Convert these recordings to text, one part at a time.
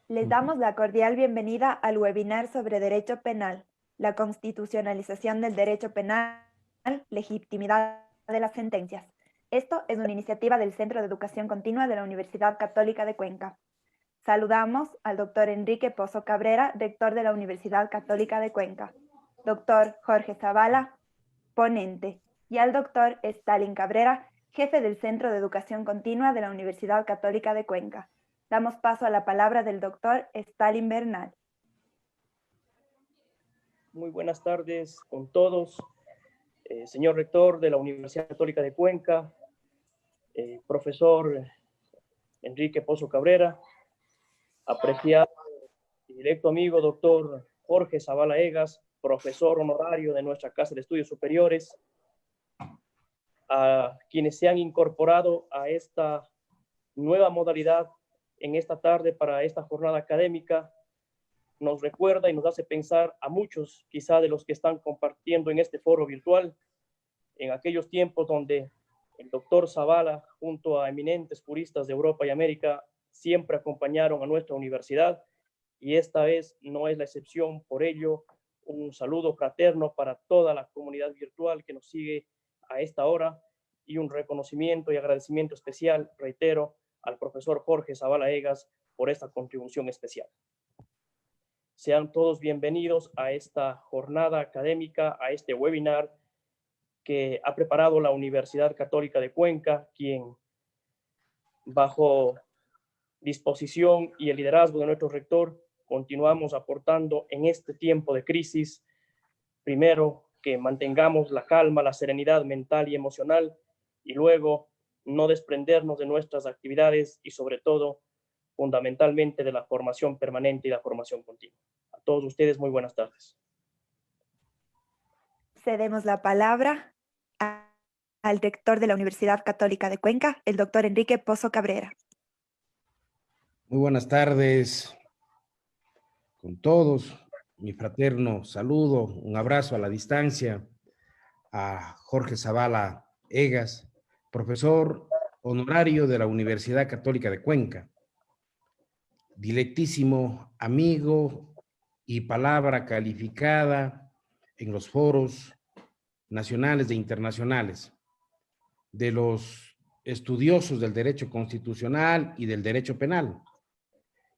Les damos la cordial bienvenida al webinar sobre Derecho Penal, la constitucionalización del derecho penal, legitimidad de las sentencias. Esto es una iniciativa del Centro de Educación Continua de la Universidad Católica de Cuenca. Saludamos al doctor Enrique Pozo Cabrera, rector de la Universidad Católica de Cuenca, doctor Jorge Zavala, ponente, y al doctor Stalin Cabrera, jefe del Centro de Educación Continua de la Universidad Católica de Cuenca. Damos paso a la palabra del doctor Stalin Bernal. Muy buenas tardes con todos. Señor rector de la Universidad Católica de Cuenca, profesor Enrique Pozo Cabrera, apreciado y directo amigo doctor Jorge Zavala Egas, profesor honorario de nuestra Casa de Estudios Superiores, a quienes se han incorporado a esta nueva modalidad en esta tarde para esta jornada académica. Nos recuerda y nos hace pensar a muchos, quizá de los que están compartiendo en este foro virtual, en aquellos tiempos donde el doctor Zavala, junto a eminentes juristas de Europa y América, siempre acompañaron a nuestra universidad, y esta vez no es la excepción. Por ello, un saludo fraterno para toda la comunidad virtual que nos sigue a esta hora, y un reconocimiento y agradecimiento especial, reitero, al profesor Jorge Zavala Egas por esta contribución especial. Sean todos bienvenidos a esta jornada académica, a este webinar que ha preparado la Universidad Católica de Cuenca, quien, bajo disposición y el liderazgo de nuestro rector, continuamos aportando en este tiempo de crisis. Primero, que mantengamos la calma, la serenidad mental y emocional, y luego no desprendernos de nuestras actividades y, sobre todo, fundamentalmente, de la formación permanente y la formación continua. A todos ustedes, muy buenas tardes. Cedemos la palabra al rector de la Universidad Católica de Cuenca, el doctor Enrique Pozo Cabrera. Muy buenas tardes con todos. Mi fraterno saludo, un abrazo a la distancia a Jorge Zavala Egas, profesor honorario de la Universidad Católica de Cuenca, dilectísimo amigo y palabra calificada en los foros nacionales e internacionales de los estudiosos del derecho constitucional y del derecho penal,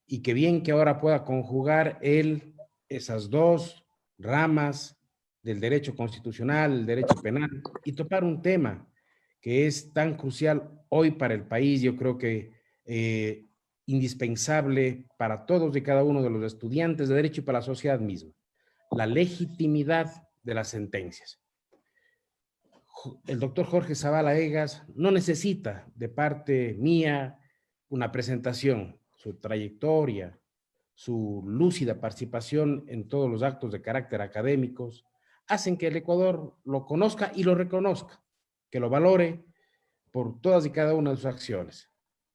y que bien que ahora pueda conjugar él esas dos ramas del derecho constitucional, el derecho penal, y topar un tema que es tan crucial hoy para el país. Yo creo que indispensable para todos y cada uno de los estudiantes de derecho y para la sociedad misma: la legitimidad de las sentencias. El doctor Jorge Zavala Egas no necesita de parte mía una presentación. Su trayectoria, su lúcida participación en todos los actos de carácter académicos hacen que el Ecuador lo conozca y lo reconozca, que lo valore por todas y cada una de sus acciones.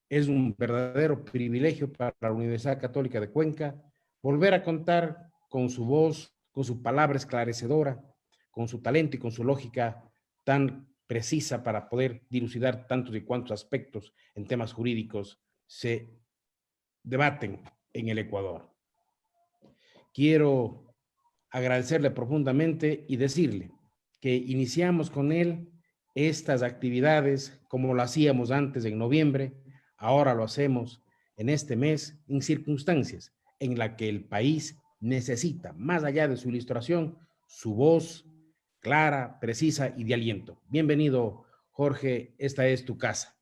Es un verdadero privilegio para la Universidad Católica de Cuenca volver a contar con su voz, con su palabra esclarecedora, con su talento y con su lógica tan precisa para poder dilucidar tantos y cuantos aspectos en temas jurídicos se debaten en el Ecuador. Quiero agradecerle profundamente y decirle que iniciamos con él estas actividades como lo hacíamos antes en noviembre. Ahora lo hacemos en este mes, en circunstancias en las que el país necesita, más allá de su ilustración, su voz clara, precisa y de aliento. Bienvenido, Jorge, esta es tu casa.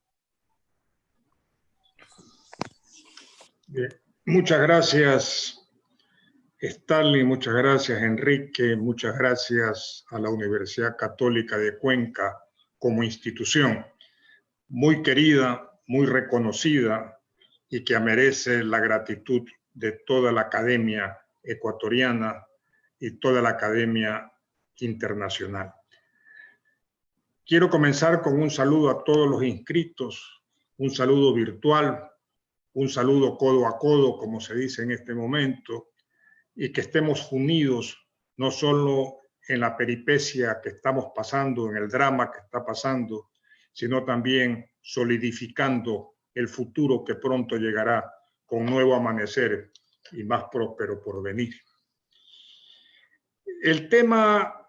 Bien. Muchas gracias, Stalin, muchas gracias, Enrique, muchas gracias a la Universidad Católica de Cuenca como institución muy querida, muy reconocida y que merece la gratitud de toda la academia ecuatoriana y toda la academia internacional. Quiero comenzar con un saludo a todos los inscritos, un saludo virtual, un saludo codo a codo, como se dice en este momento, y que estemos unidos no solo en la peripecia que estamos pasando, en el drama que está pasando, sino también solidificando el futuro que pronto llegará con nuevo amanecer y más próspero porvenir. El tema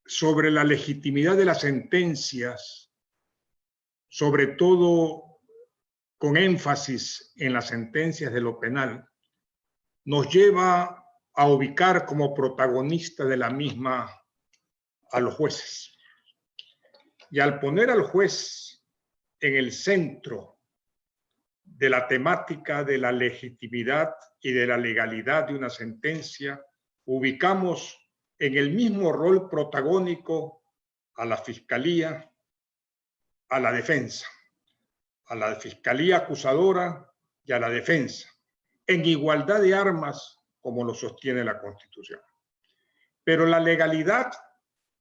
sobre la legitimidad de las sentencias, sobre todo con énfasis en las sentencias de lo penal, nos lleva a ubicar como protagonista de la misma a los jueces. Y al poner al juez en el centro de la temática de la legitimidad y de la legalidad de una sentencia, ubicamos en el mismo rol protagónico a la Fiscalía, a la defensa, a la Fiscalía acusadora y a la defensa, en igualdad de armas como lo sostiene la Constitución. Pero la legalidad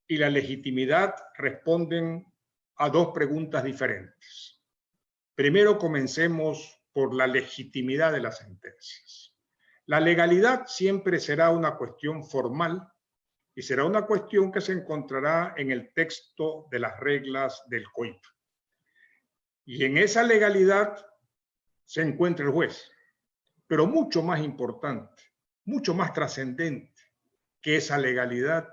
y la legitimidad responden a dos preguntas diferentes. Primero, comencemos por la legitimidad de las sentencias. La legalidad siempre será una cuestión formal y será una cuestión que se encontrará en el texto de las reglas del COIP. Y en esa legalidad se encuentra el juez. Pero mucho más importante, mucho más trascendente que esa legalidad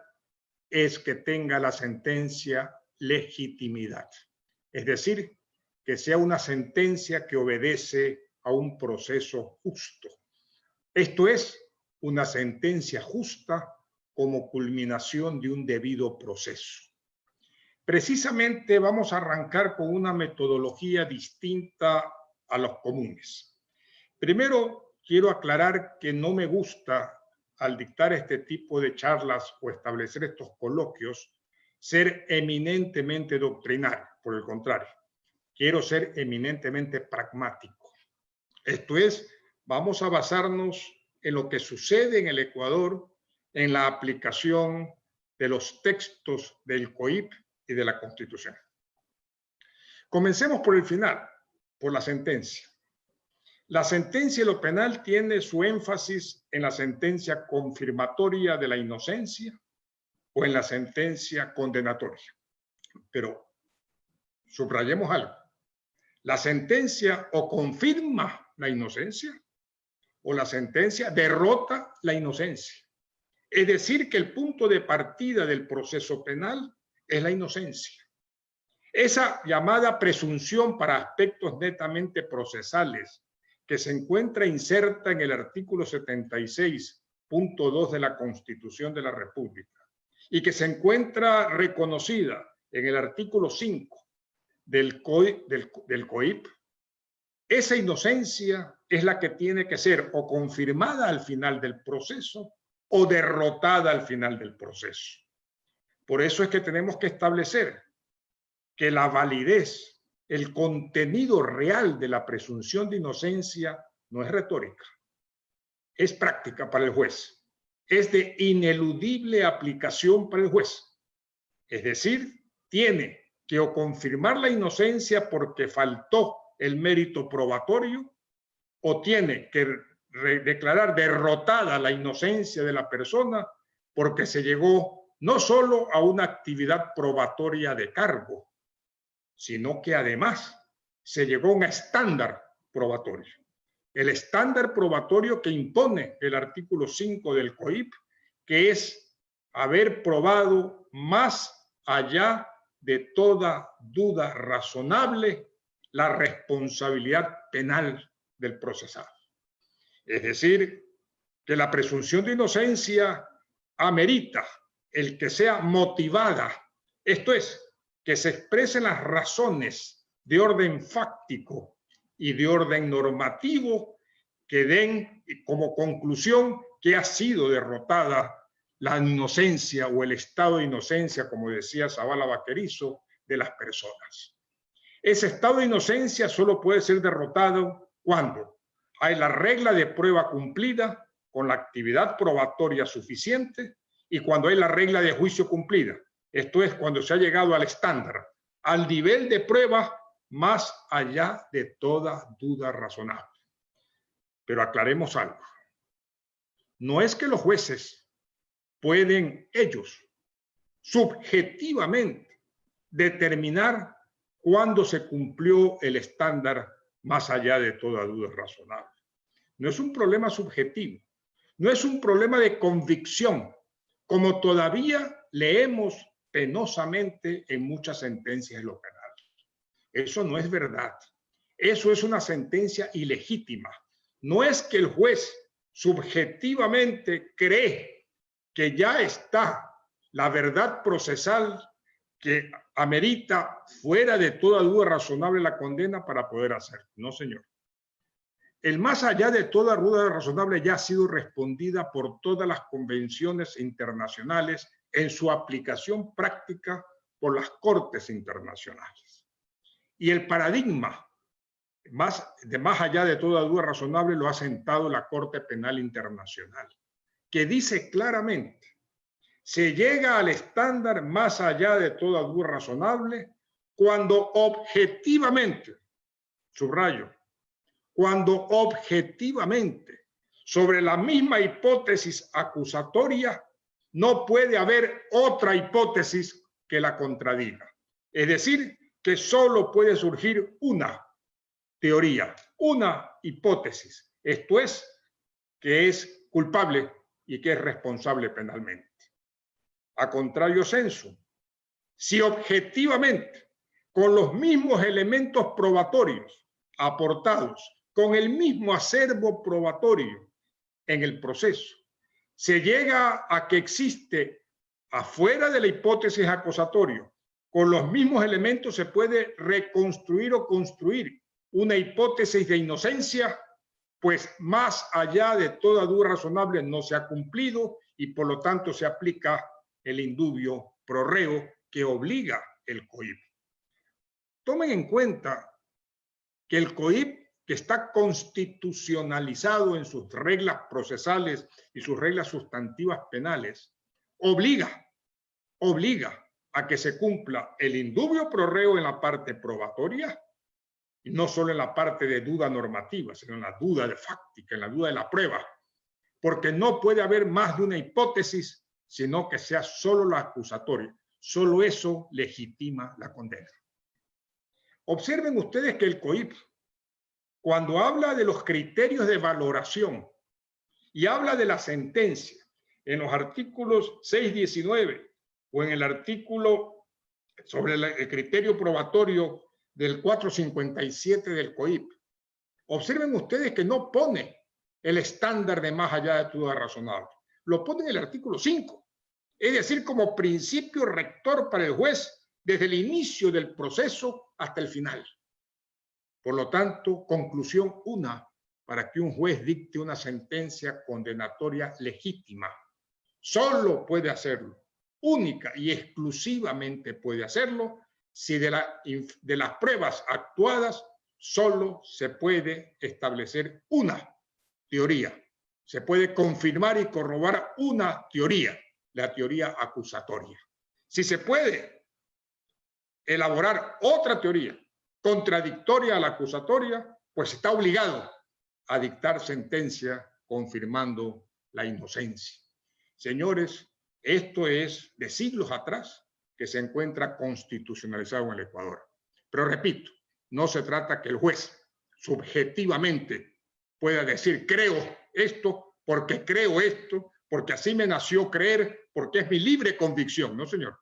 es que tenga la sentencia legitimidad. Es decir, que sea una sentencia que obedece a un proceso justo. Esto es, una sentencia justa como culminación de un debido proceso. Precisamente vamos a arrancar con una metodología distinta a los comunes. Primero, quiero aclarar que no me gusta, al dictar este tipo de charlas o establecer estos coloquios, ser eminentemente doctrinario. Por el contrario, quiero ser eminentemente pragmático. Esto es, vamos a basarnos en lo que sucede en el Ecuador en la aplicación de los textos del COIP y de la Constitución. Comencemos por el final, por la sentencia. La sentencia de lo penal tiene su énfasis en la sentencia confirmatoria de la inocencia o en la sentencia condenatoria. Pero subrayemos algo. La sentencia o confirma la inocencia o la sentencia derrota la inocencia. Es decir, que el punto de partida del proceso penal es la inocencia. Esa llamada presunción para aspectos netamente procesales que se encuentra inserta en el artículo 76.2 de la Constitución de la República y que se encuentra reconocida en el artículo 5 del COIP, esa inocencia es la que tiene que ser o confirmada al final del proceso o derrotada al final del proceso. Por eso es que tenemos que establecer que la validez, el contenido real de la presunción de inocencia no es retórica, es práctica para el juez, es de ineludible aplicación para el juez. Es decir, tiene que o confirmar la inocencia porque faltó el mérito probatorio o tiene que declarar derrotada la inocencia de la persona porque se llegó no solo a una actividad probatoria de cargo, sino que además se llegó a un estándar probatorio. El estándar probatorio que impone el artículo 5 del COIP, que es haber probado más allá de toda duda razonable la responsabilidad penal del procesado. Es decir, que la presunción de inocencia amerita el que sea motivada, esto es, que se expresen las razones de orden fáctico y de orden normativo que den como conclusión que ha sido derrotada la inocencia o el estado de inocencia, como decía Zavala Vaquerizo, de las personas. Ese estado de inocencia solo puede ser derrotado cuando hay la regla de prueba cumplida con la actividad probatoria suficiente y cuando hay la regla de juicio cumplida. Esto es cuando se ha llegado al estándar, al nivel de prueba más allá de toda duda razonable. Pero aclaremos algo. No es que los jueces pueden ellos subjetivamente determinar cuándo se cumplió el estándar más allá de toda duda razonable. no es un problema subjetivo, no es un problema de convicción, como todavía leemos penosamente en muchas sentencias de lo penal. Eso no es verdad. Eso es una sentencia ilegítima. No es que el juez subjetivamente cree que ya está la verdad procesal que amerita fuera de toda duda razonable la condena para poder hacerlo. No, señor. El más allá de toda duda razonable ya ha sido respondida por todas las convenciones internacionales en su aplicación práctica por las cortes internacionales. Y el paradigma más allá de toda duda razonable lo ha sentado la Corte Penal Internacional, que dice claramente: se llega al estándar más allá de toda duda razonable cuando objetivamente, subrayo, cuando objetivamente sobre la misma hipótesis acusatoria no puede haber otra hipótesis que la contradiga. Es decir, que solo puede surgir una teoría, una hipótesis. Esto es, que es culpable y que es responsable penalmente. A contrario sensu, si objetivamente, con los mismos elementos probatorios aportados, con el mismo acervo probatorio en el proceso, se llega a que existe afuera de la hipótesis acusatoria, con los mismos elementos se puede reconstruir o construir una hipótesis de inocencia, pues más allá de toda duda razonable no se ha cumplido y por lo tanto se aplica el indubio pro reo que obliga el COIP. Tomen en cuenta que el COIP, que está constitucionalizado en sus reglas procesales y sus reglas sustantivas penales, obliga a que se cumpla el indubio pro reo en la parte probatoria, y no solo en la parte de duda normativa, sino en la duda de fáctica, en la duda de la prueba, porque no puede haber más de una hipótesis, sino que sea solo la acusatoria. Solo eso legitima la condena. Observen ustedes que el COIP, cuando habla de los criterios de valoración y habla de la sentencia, en los artículos 619 o en el artículo sobre el criterio probatorio del 457 del COIP, observen ustedes que no pone el estándar de más allá de toda razonable. Lo pone en el artículo 5, es decir, como principio rector para el juez desde el inicio del proceso hasta el final. Por lo tanto, conclusión una, para que un juez dicte una sentencia condenatoria legítima, solo puede hacerlo, única y exclusivamente puede hacerlo, si de las pruebas actuadas solo se puede establecer una teoría. Se puede confirmar y corroborar una teoría, la teoría acusatoria. Si se puede elaborar otra teoría contradictoria a la acusatoria, pues está obligado a dictar sentencia confirmando la inocencia. Señores, esto es de siglos atrás que se encuentra constitucionalizado en el Ecuador. Pero repito, no se trata que el juez subjetivamente pueda decir creo esto, porque así me nació creer, porque es mi libre convicción. No, señor.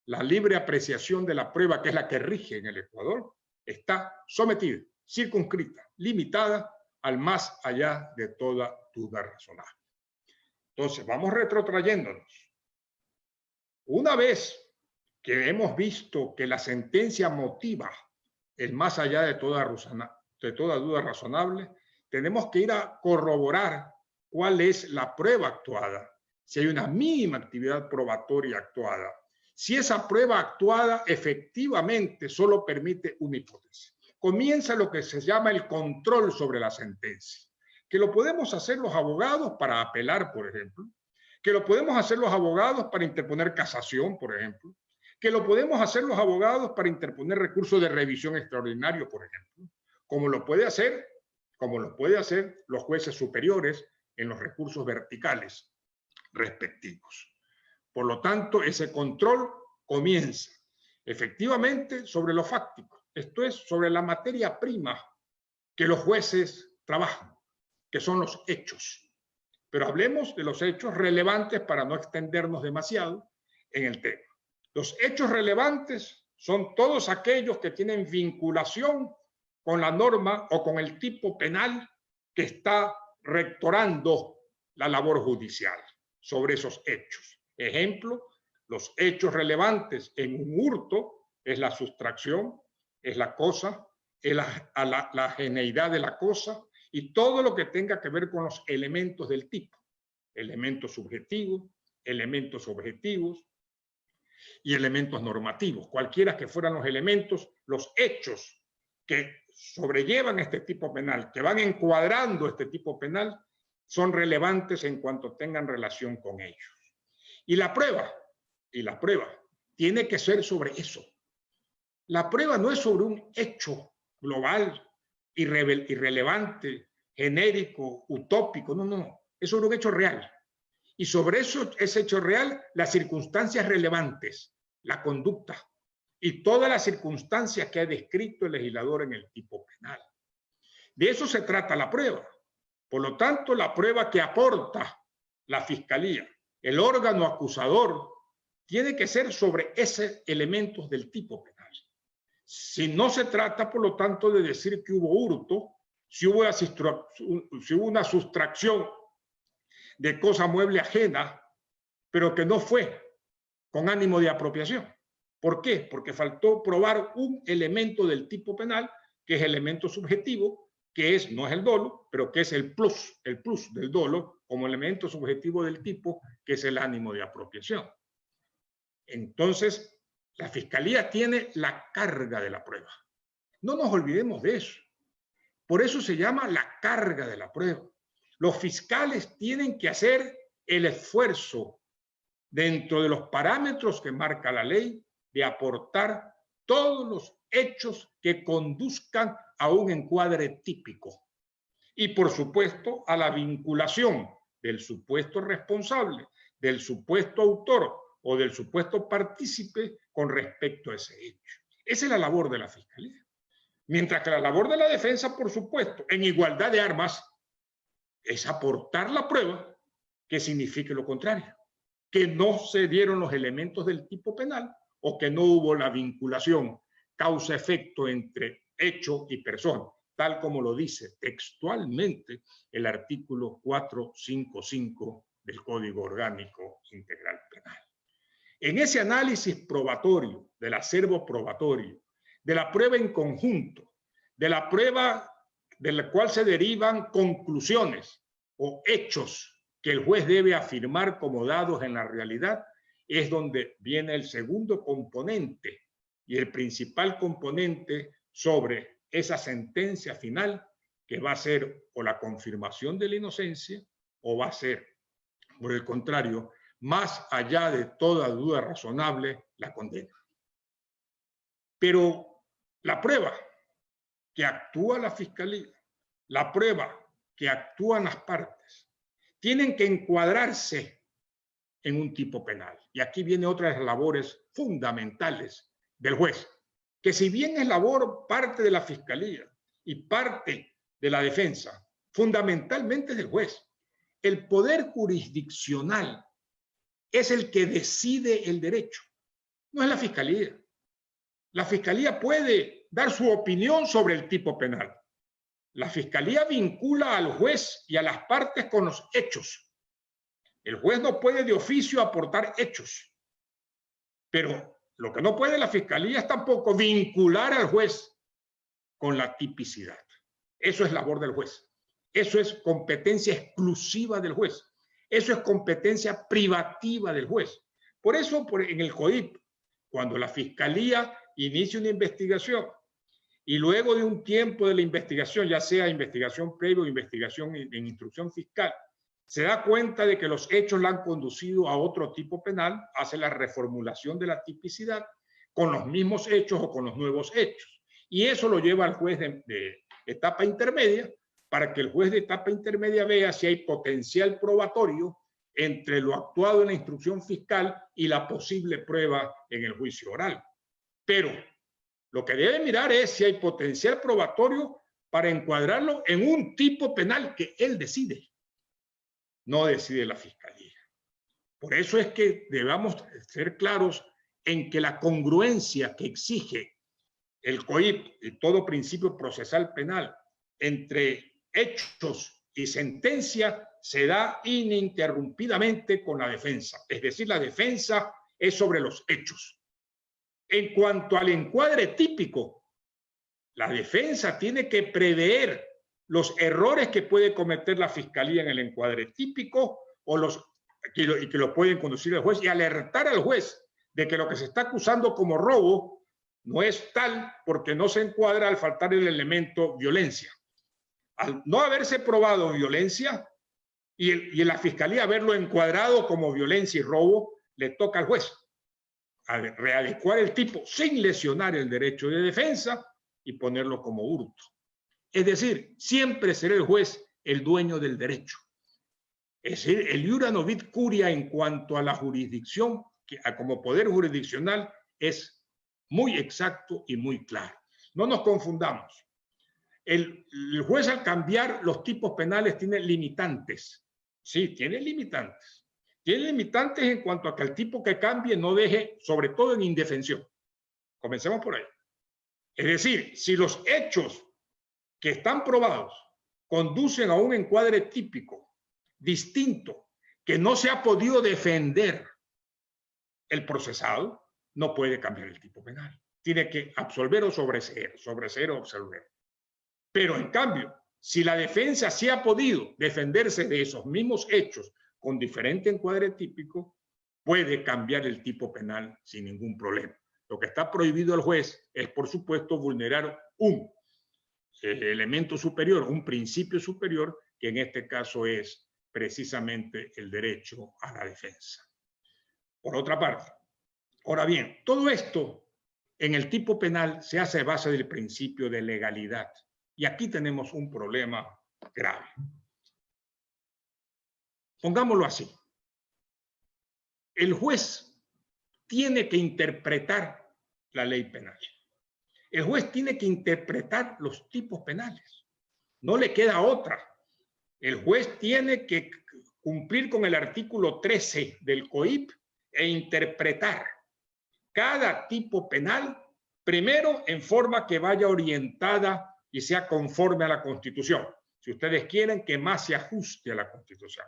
La libre apreciación de la prueba, que es la que rige en el Ecuador, está sometida, circunscrita, limitada al más allá de toda duda razonable. Entonces, vamos retrotrayéndonos. Una vez que hemos visto que la sentencia motiva el más allá de toda duda razonable, tenemos que ir a corroborar cuál es la prueba actuada, si hay una mínima actividad probatoria actuada, si esa prueba actuada efectivamente solo permite una hipótesis. Comienza lo que se llama el control sobre la sentencia, que lo podemos hacer los abogados para apelar, por ejemplo, que lo podemos hacer los abogados para interponer casación, por ejemplo, que lo podemos hacer los abogados para interponer recursos de revisión extraordinario, por ejemplo, como lo puede hacer los jueces superiores en los recursos verticales respectivos. Por lo tanto, ese control comienza efectivamente sobre lo fáctico, esto es, sobre la materia prima que los jueces trabajan. que son los hechos. Pero hablemos de los hechos relevantes para no extendernos demasiado en el tema. Los hechos relevantes son todos aquellos que tienen vinculación con la norma o con el tipo penal que está rectorando la labor judicial sobre esos hechos. Ejemplo, los hechos relevantes en un hurto es la sustracción, es la cosa, es la ajeneidad de la cosa y todo lo que tenga que ver con los elementos del tipo, elementos subjetivos, elementos objetivos y elementos normativos. Cualquiera que fueran los elementos, los hechos que sobrellevan este tipo penal, que van encuadrando este tipo penal, son relevantes en cuanto tengan relación con ellos. Y la prueba tiene que ser sobre eso. La prueba no es sobre un hecho global, irrelevante, genérico, utópico, no, es sobre un hecho real. Y sobre ese hecho real, las circunstancias relevantes, la conducta y todas las circunstancias que ha descrito el legislador en el tipo penal. De eso se trata la prueba. Por lo tanto, la prueba que aporta la Fiscalía, el órgano acusador, tiene que ser sobre esos elementos del tipo penal. Si no se trata, por lo tanto, de decir que hubo hurto, si hubo una sustracción de cosa mueble ajena, pero que no fue con ánimo de apropiación. ¿Por qué? Porque faltó probar un elemento del tipo penal, que es elemento subjetivo, que no es el dolo, pero que es el plus del dolo, como elemento subjetivo del tipo, que es el ánimo de apropiación. Entonces, la Fiscalía tiene la carga de la prueba. No nos olvidemos de eso. Por eso se llama la carga de la prueba. Los fiscales tienen que hacer el esfuerzo dentro de los parámetros que marca la ley de aportar todos los hechos que conduzcan a un encuadre típico. Y por supuesto a la vinculación del supuesto responsable, del supuesto autor o del supuesto partícipe con respecto a ese hecho. Esa es la labor de la Fiscalía. Mientras que la labor de la defensa, por supuesto, en igualdad de armas, es aportar la prueba que signifique lo contrario, que no se dieron los elementos del tipo penal o que no hubo la vinculación causa-efecto entre hecho y persona, tal como lo dice textualmente el artículo 455 del Código Orgánico Integral Penal. En ese análisis probatorio, del acervo probatorio, de la prueba en conjunto, de la prueba de la cual se derivan conclusiones o hechos que el juez debe afirmar como dados en la realidad, es donde viene el segundo componente y el principal componente sobre esa sentencia final, que va a ser o la confirmación de la inocencia o va a ser, por el contrario, más allá de toda duda razonable, la condena. Pero la prueba que actúa la Fiscalía, la prueba que actúan las partes, tienen que encuadrarse en un tipo penal. Y aquí viene otra de las labores fundamentales del juez, que si bien es labor parte de la Fiscalía y parte de la defensa, fundamentalmente es del juez. El poder jurisdiccional es el que decide el derecho, no es la Fiscalía. La Fiscalía puede dar su opinión sobre el tipo penal. La Fiscalía vincula al juez y a las partes con los hechos. El juez no puede de oficio aportar hechos, pero lo que no puede la Fiscalía es tampoco vincular al juez con la tipicidad. Eso es labor del juez. Eso es competencia exclusiva del juez. Eso es competencia privativa del juez. Por eso, en el COIP, cuando la Fiscalía inicia una investigación y luego de un tiempo de la investigación, ya sea investigación previa o investigación en instrucción fiscal, se da cuenta de que los hechos la han conducido a otro tipo penal, hace la reformulación de la tipicidad con los mismos hechos o con los nuevos hechos. Y eso lo lleva al juez de etapa intermedia, para que el juez de etapa intermedia vea si hay potencial probatorio entre lo actuado en la instrucción fiscal y la posible prueba en el juicio oral. Pero lo que debe mirar es si hay potencial probatorio para encuadrarlo en un tipo penal que él decide, no decide la Fiscalía. Por eso es que debemos ser claros en que la congruencia que exige el COIP y todo principio procesal penal entre hechos y sentencia se da ininterrumpidamente con la defensa. Es decir, la defensa es sobre los hechos. En cuanto al encuadre típico, la defensa tiene que prever los errores que puede cometer la Fiscalía en el encuadre típico y que lo pueden conducir al juez y alertar al juez de que lo que se está acusando como robo no es tal porque no se encuadra al faltar el elemento violencia. Al no haberse probado violencia y en la Fiscalía haberlo encuadrado como violencia y robo, le toca al juez a readecuar el tipo sin lesionar el derecho de defensa y ponerlo como hurto. Es decir, siempre será el juez el dueño del derecho. Es decir, el iura novit curia en cuanto a la jurisdicción, como poder jurisdiccional, es muy exacto y muy claro. No nos confundamos. El juez al cambiar los tipos penales tiene limitantes. Sí, tiene limitantes. Tiene limitantes en cuanto a que el tipo que cambie no deje, sobre todo en indefensión. Comencemos por ahí. Es decir, si los hechos que están probados conducen a un encuadre típico, distinto, que no se ha podido defender el procesado, no puede cambiar el tipo penal. Tiene que absolver o sobreseer o absolver. Pero en cambio, si la defensa sí ha podido defenderse de esos mismos hechos con diferente encuadre típico, puede cambiar el tipo penal sin ningún problema. Lo que está prohibido al juez es, por supuesto, vulnerar un elemento superior, un principio superior, que en este caso es precisamente el derecho a la defensa. Por otra parte, ahora bien, todo esto en el tipo penal se hace a base del principio de legalidad. Y aquí tenemos un problema grave. Pongámoslo así. El juez tiene que interpretar la ley penal. El juez tiene que interpretar los tipos penales. No le queda otra. El juez tiene que cumplir con el artículo 13 del COIP e interpretar cada tipo penal, primero en forma que vaya orientada y sea conforme a la Constitución. Si ustedes quieren, que más se ajuste a la Constitución.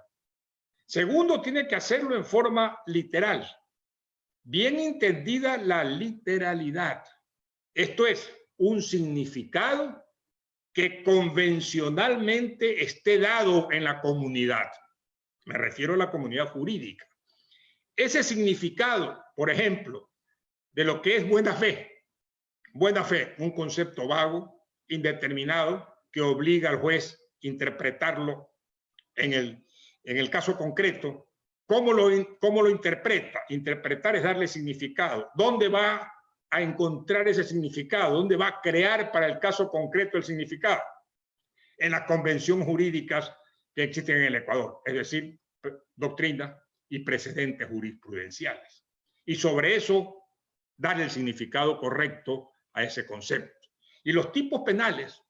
Segundo, tiene que hacerlo en forma literal. Bien entendida la literalidad. Esto es un significado que convencionalmente esté dado en la comunidad. Me refiero a la comunidad jurídica. Ese significado, por ejemplo, de lo que es buena fe. Buena fe, un concepto vago, indeterminado, que obliga al juez a interpretarlo en el caso concreto. ¿Cómo lo interpreta? Interpretar es darle significado. ¿Dónde va a encontrar ese significado? ¿Dónde va a crear para el caso concreto el significado? En las convenciones jurídicas que existen en el Ecuador, es decir, doctrina y precedentes jurisprudenciales. Y sobre eso, dar el significado correcto a ese concepto. Y los tipos penales,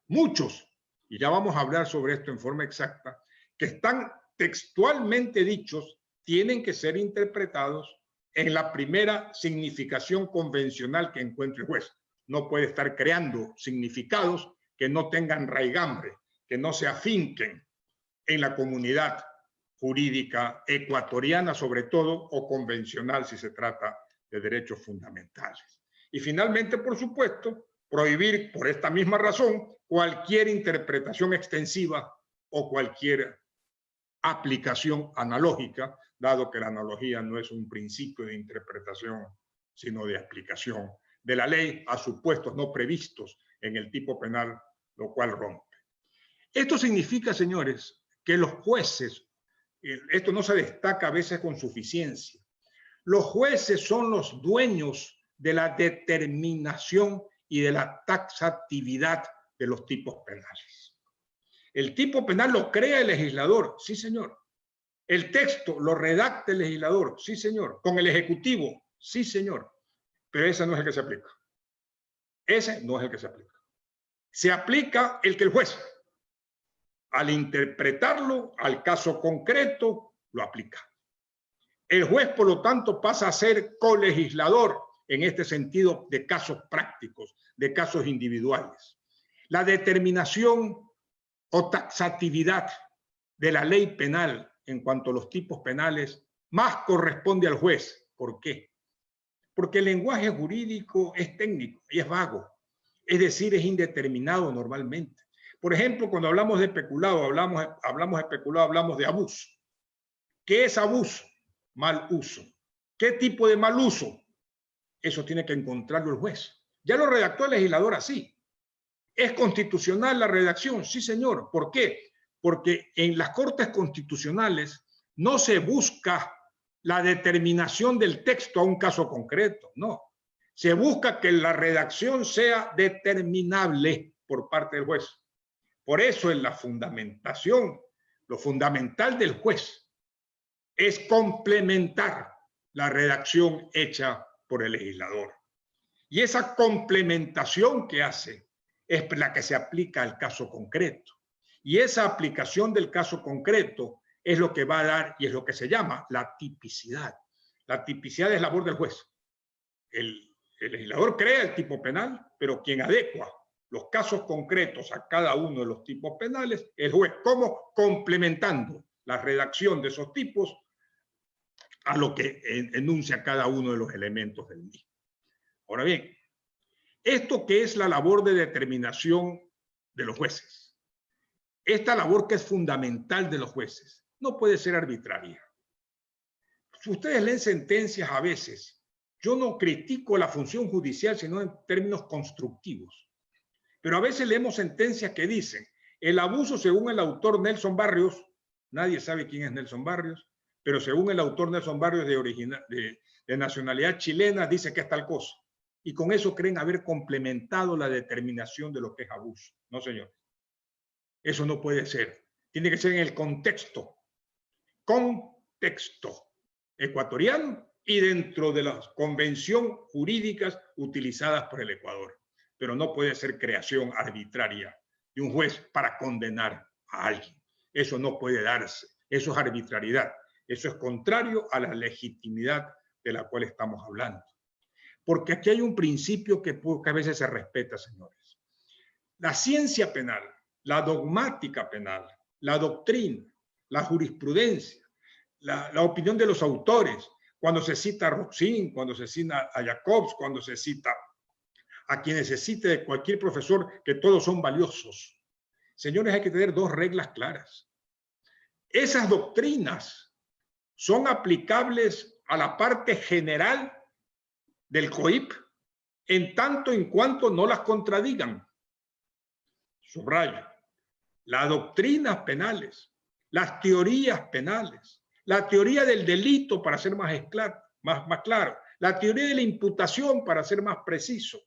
muchos, y ya vamos a hablar sobre esto en forma exacta, que están textualmente dichos, tienen que ser interpretados en la primera significación convencional que encuentre el juez. No puede estar creando significados que no tengan raigambre, que no se afinquen en la comunidad jurídica ecuatoriana, sobre todo, o convencional si se trata de derechos fundamentales. Y finalmente, por supuesto, prohibir por esta misma razón cualquier interpretación extensiva o cualquier aplicación analógica, dado que la analogía no es un principio de interpretación, sino de aplicación de la ley a supuestos no previstos en el tipo penal, lo cual rompe. Esto significa, señores, que los jueces, esto no se destaca a veces con suficiencia, los jueces son los dueños de la determinación y de la taxatividad de los tipos penales. El tipo penal lo crea el legislador, sí señor. El texto lo redacta el legislador, sí señor. Con el ejecutivo, sí señor. Pero ese no es el que se aplica. Ese no es el que se aplica. se aplica el que el juez, al interpretarlo al caso concreto, lo aplica. El juez, por lo tanto, pasa a ser colegislador en este sentido de casos prácticos, de casos individuales. La determinación o taxatividad de la ley penal en cuanto a los tipos penales más corresponde al juez. ¿Por qué? Porque el lenguaje jurídico es técnico y es vago, es decir, es indeterminado normalmente. Por ejemplo, cuando hablamos de peculado, hablamos de abuso. ¿Qué es abuso? Mal uso. ¿Qué tipo de mal uso? Eso tiene que encontrarlo el juez. Ya lo redactó el legislador así. ¿Es constitucional la redacción? Sí, señor. ¿Por qué? Porque en las Cortes Constitucionales no se busca la determinación del texto a un caso concreto, no. Se busca que la redacción sea determinable por parte del juez. Por eso en la fundamentación, lo fundamental del juez es complementar la redacción hecha por el legislador. Y esa complementación que hace es la que se aplica al caso concreto. Y esa aplicación del caso concreto es lo que va a dar y es lo que se llama la tipicidad. La tipicidad es labor del juez. El legislador crea el tipo penal, pero quien adecua los casos concretos a cada uno de los tipos penales es el juez. ¿Cómo? Complementando la redacción de esos tipos a lo que enuncia cada uno de los elementos del mismo. Ahora bien, esto que es la labor de determinación de los jueces, esta labor que es fundamental de los jueces, no puede ser arbitraria. Si ustedes leen sentencias a veces, yo no critico la función judicial, sino en términos constructivos. Pero a veces leemos sentencias que dicen, el abuso según el autor Nelson Barrios, nadie sabe quién es Nelson Barrios, pero según el autor Nelson Barrios de nacionalidad chilena, dice que es tal cosa. Y con eso creen haber complementado la determinación de lo que es abuso. No, señor. Eso no puede ser. Tiene que ser en el contexto ecuatoriano y dentro de las convenciones jurídicas utilizadas por el Ecuador. Pero no puede ser creación arbitraria de un juez para condenar a alguien. Eso no puede darse. Eso es arbitrariedad. Eso es contrario a la legitimidad de la cual estamos hablando. Porque aquí hay un principio que pocas veces se respeta, señores. La ciencia penal, la dogmática penal, la doctrina, la jurisprudencia, la opinión de los autores, cuando se cita a Roxin, cuando se cita a Jacobs, cuando se cita a quienes se cite de cualquier profesor, que todos son valiosos. Señores, hay que tener dos reglas claras. Esas doctrinas son aplicables a la parte general del COIP en tanto en cuanto no las contradigan. Subrayo, las doctrinas penales, las teorías penales, la teoría del delito para ser más claro, la teoría de la imputación para ser más preciso.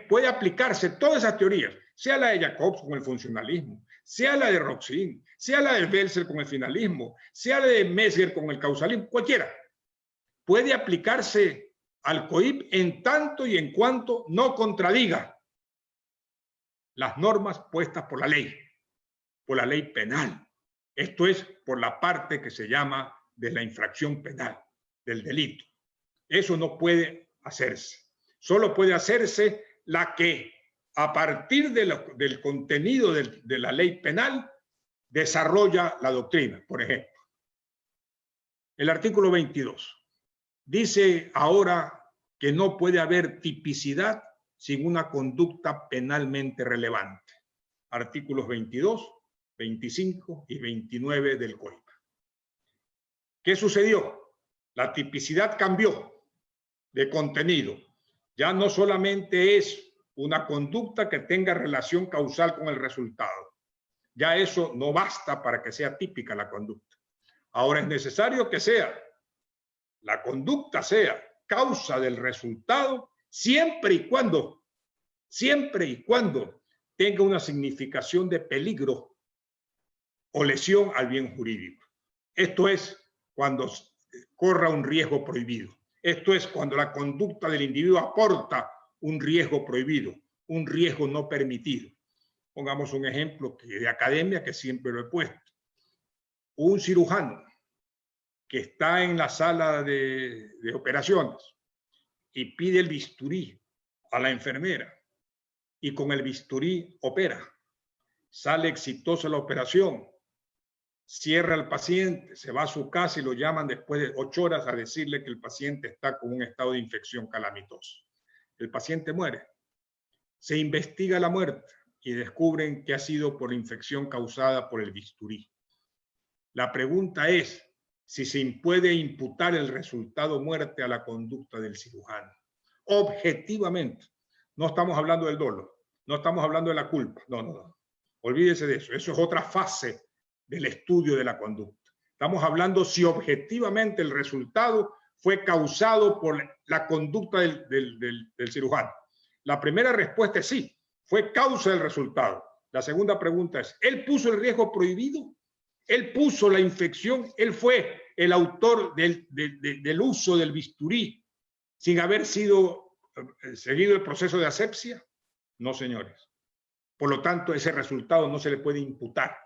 Puede aplicarse todas esas teorías, sea la de Jacobs con el funcionalismo, sea la de Roxin, sea la de Belser con el finalismo, sea la de Messier con el causalismo, cualquiera. Puede aplicarse al COIP en tanto y en cuanto no contradiga las normas puestas por la ley penal. Esto es por la parte que se llama de la infracción penal, del delito. Eso no puede hacerse. Solo puede hacerse la que a partir del contenido de la ley penal desarrolla la doctrina. Por ejemplo, el artículo 22 dice ahora que no puede haber tipicidad sin una conducta penalmente relevante. Artículos 22, 25 y 29 del COIP. ¿Qué sucedió? La tipicidad cambió de contenido. Ya no solamente es una conducta que tenga relación causal con el resultado. Ya eso no basta para que sea típica la conducta. Ahora es necesario que la conducta sea causa del resultado siempre y cuando tenga una significación de peligro o lesión al bien jurídico. Esto es cuando corra un riesgo prohibido. Esto es cuando la conducta del individuo aporta un riesgo prohibido, un riesgo no permitido. Pongamos un ejemplo de academia que siempre lo he puesto. Un cirujano que está en la sala de operaciones y pide el bisturí a la enfermera y con el bisturí opera, sale exitosa la operación, cierra al paciente, se va a su casa y lo llaman después de 8 horas a decirle que el paciente está con un estado de infección calamitoso. El paciente muere. Se investiga la muerte y descubren que ha sido por infección causada por el bisturí. La pregunta es si se puede imputar el resultado muerte a la conducta del cirujano. Objetivamente. No estamos hablando del dolo, no estamos hablando de la culpa. No. Olvídese de eso. Eso es otra fase del estudio de la conducta. Estamos hablando si objetivamente el resultado fue causado por la conducta del cirujano. La primera respuesta es sí, fue causa del resultado. La segunda pregunta es, ¿él puso el riesgo prohibido? ¿Él puso la infección? ¿Él fue el autor del uso del bisturí sin haber sido seguido el proceso de asepsia? No, señores. Por lo tanto, ese resultado no se le puede imputar.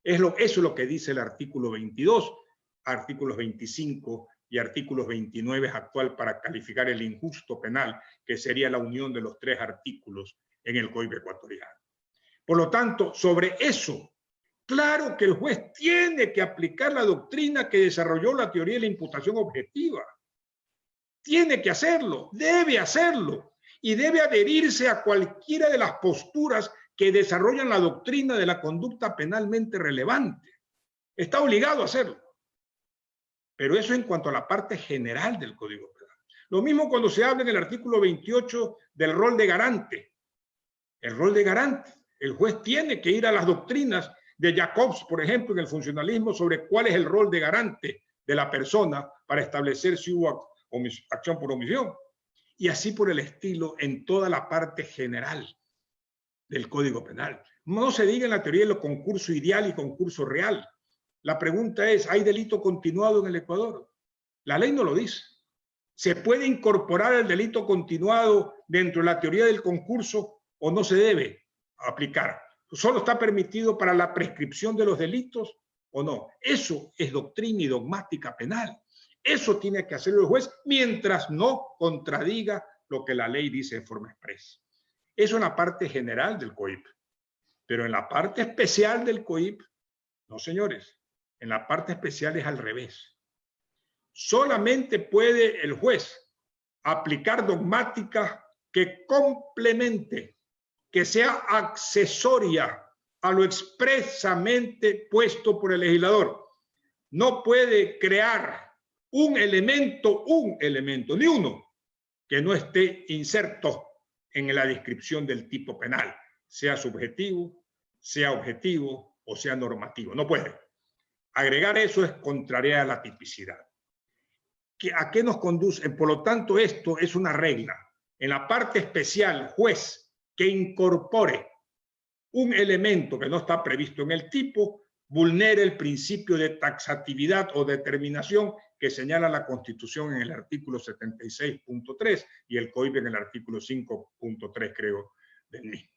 Eso es lo que dice el artículo 22, artículos 25 y artículos 29 actual para calificar el injusto penal, que sería la unión de los 3 artículos en el Código ecuatoriano. Por lo tanto, sobre eso, claro que el juez tiene que aplicar la doctrina que desarrolló la teoría de la imputación objetiva. Tiene que hacerlo, debe hacerlo, y debe adherirse a cualquiera de las posturas que desarrollan la doctrina de la conducta penalmente relevante. Está obligado a hacerlo. Pero eso en cuanto a la parte general del Código Penal. Lo mismo cuando se habla en el artículo 28 del rol de garante. El rol de garante. El juez tiene que ir a las doctrinas de Jacobs, por ejemplo, en el funcionalismo, sobre cuál es el rol de garante de la persona para establecer si hubo acción por omisión. Y así por el estilo en toda la parte general del Código Penal. No se diga en la teoría de lo concurso ideal y concurso real. La pregunta es, ¿hay delito continuado en el Ecuador? La ley no lo dice. ¿Se puede incorporar el delito continuado dentro de la teoría del concurso o no se debe aplicar? ¿Solo está permitido para la prescripción de los delitos o no? Eso es doctrina y dogmática penal. Eso tiene que hacerlo el juez mientras no contradiga lo que la ley dice de forma expresa. Eso en la parte general del COIP. Pero en la parte especial del COIP, no, señores. En la parte especial es al revés. Solamente puede el juez aplicar dogmática que complemente, que sea accesoria a lo expresamente puesto por el legislador. No puede crear un elemento, ni uno, que no esté inserto en la descripción del tipo penal, sea subjetivo, sea objetivo o sea normativo. No puede. Agregar eso es contraria a la tipicidad. ¿A qué nos conduce? Por lo tanto, esto es una regla. En la parte especial, juez que incorpore un elemento que no está previsto en el tipo, vulnera el principio de taxatividad o determinación que señala la Constitución en el artículo 76.3 y el COIP en el artículo 5.3, creo, del mismo.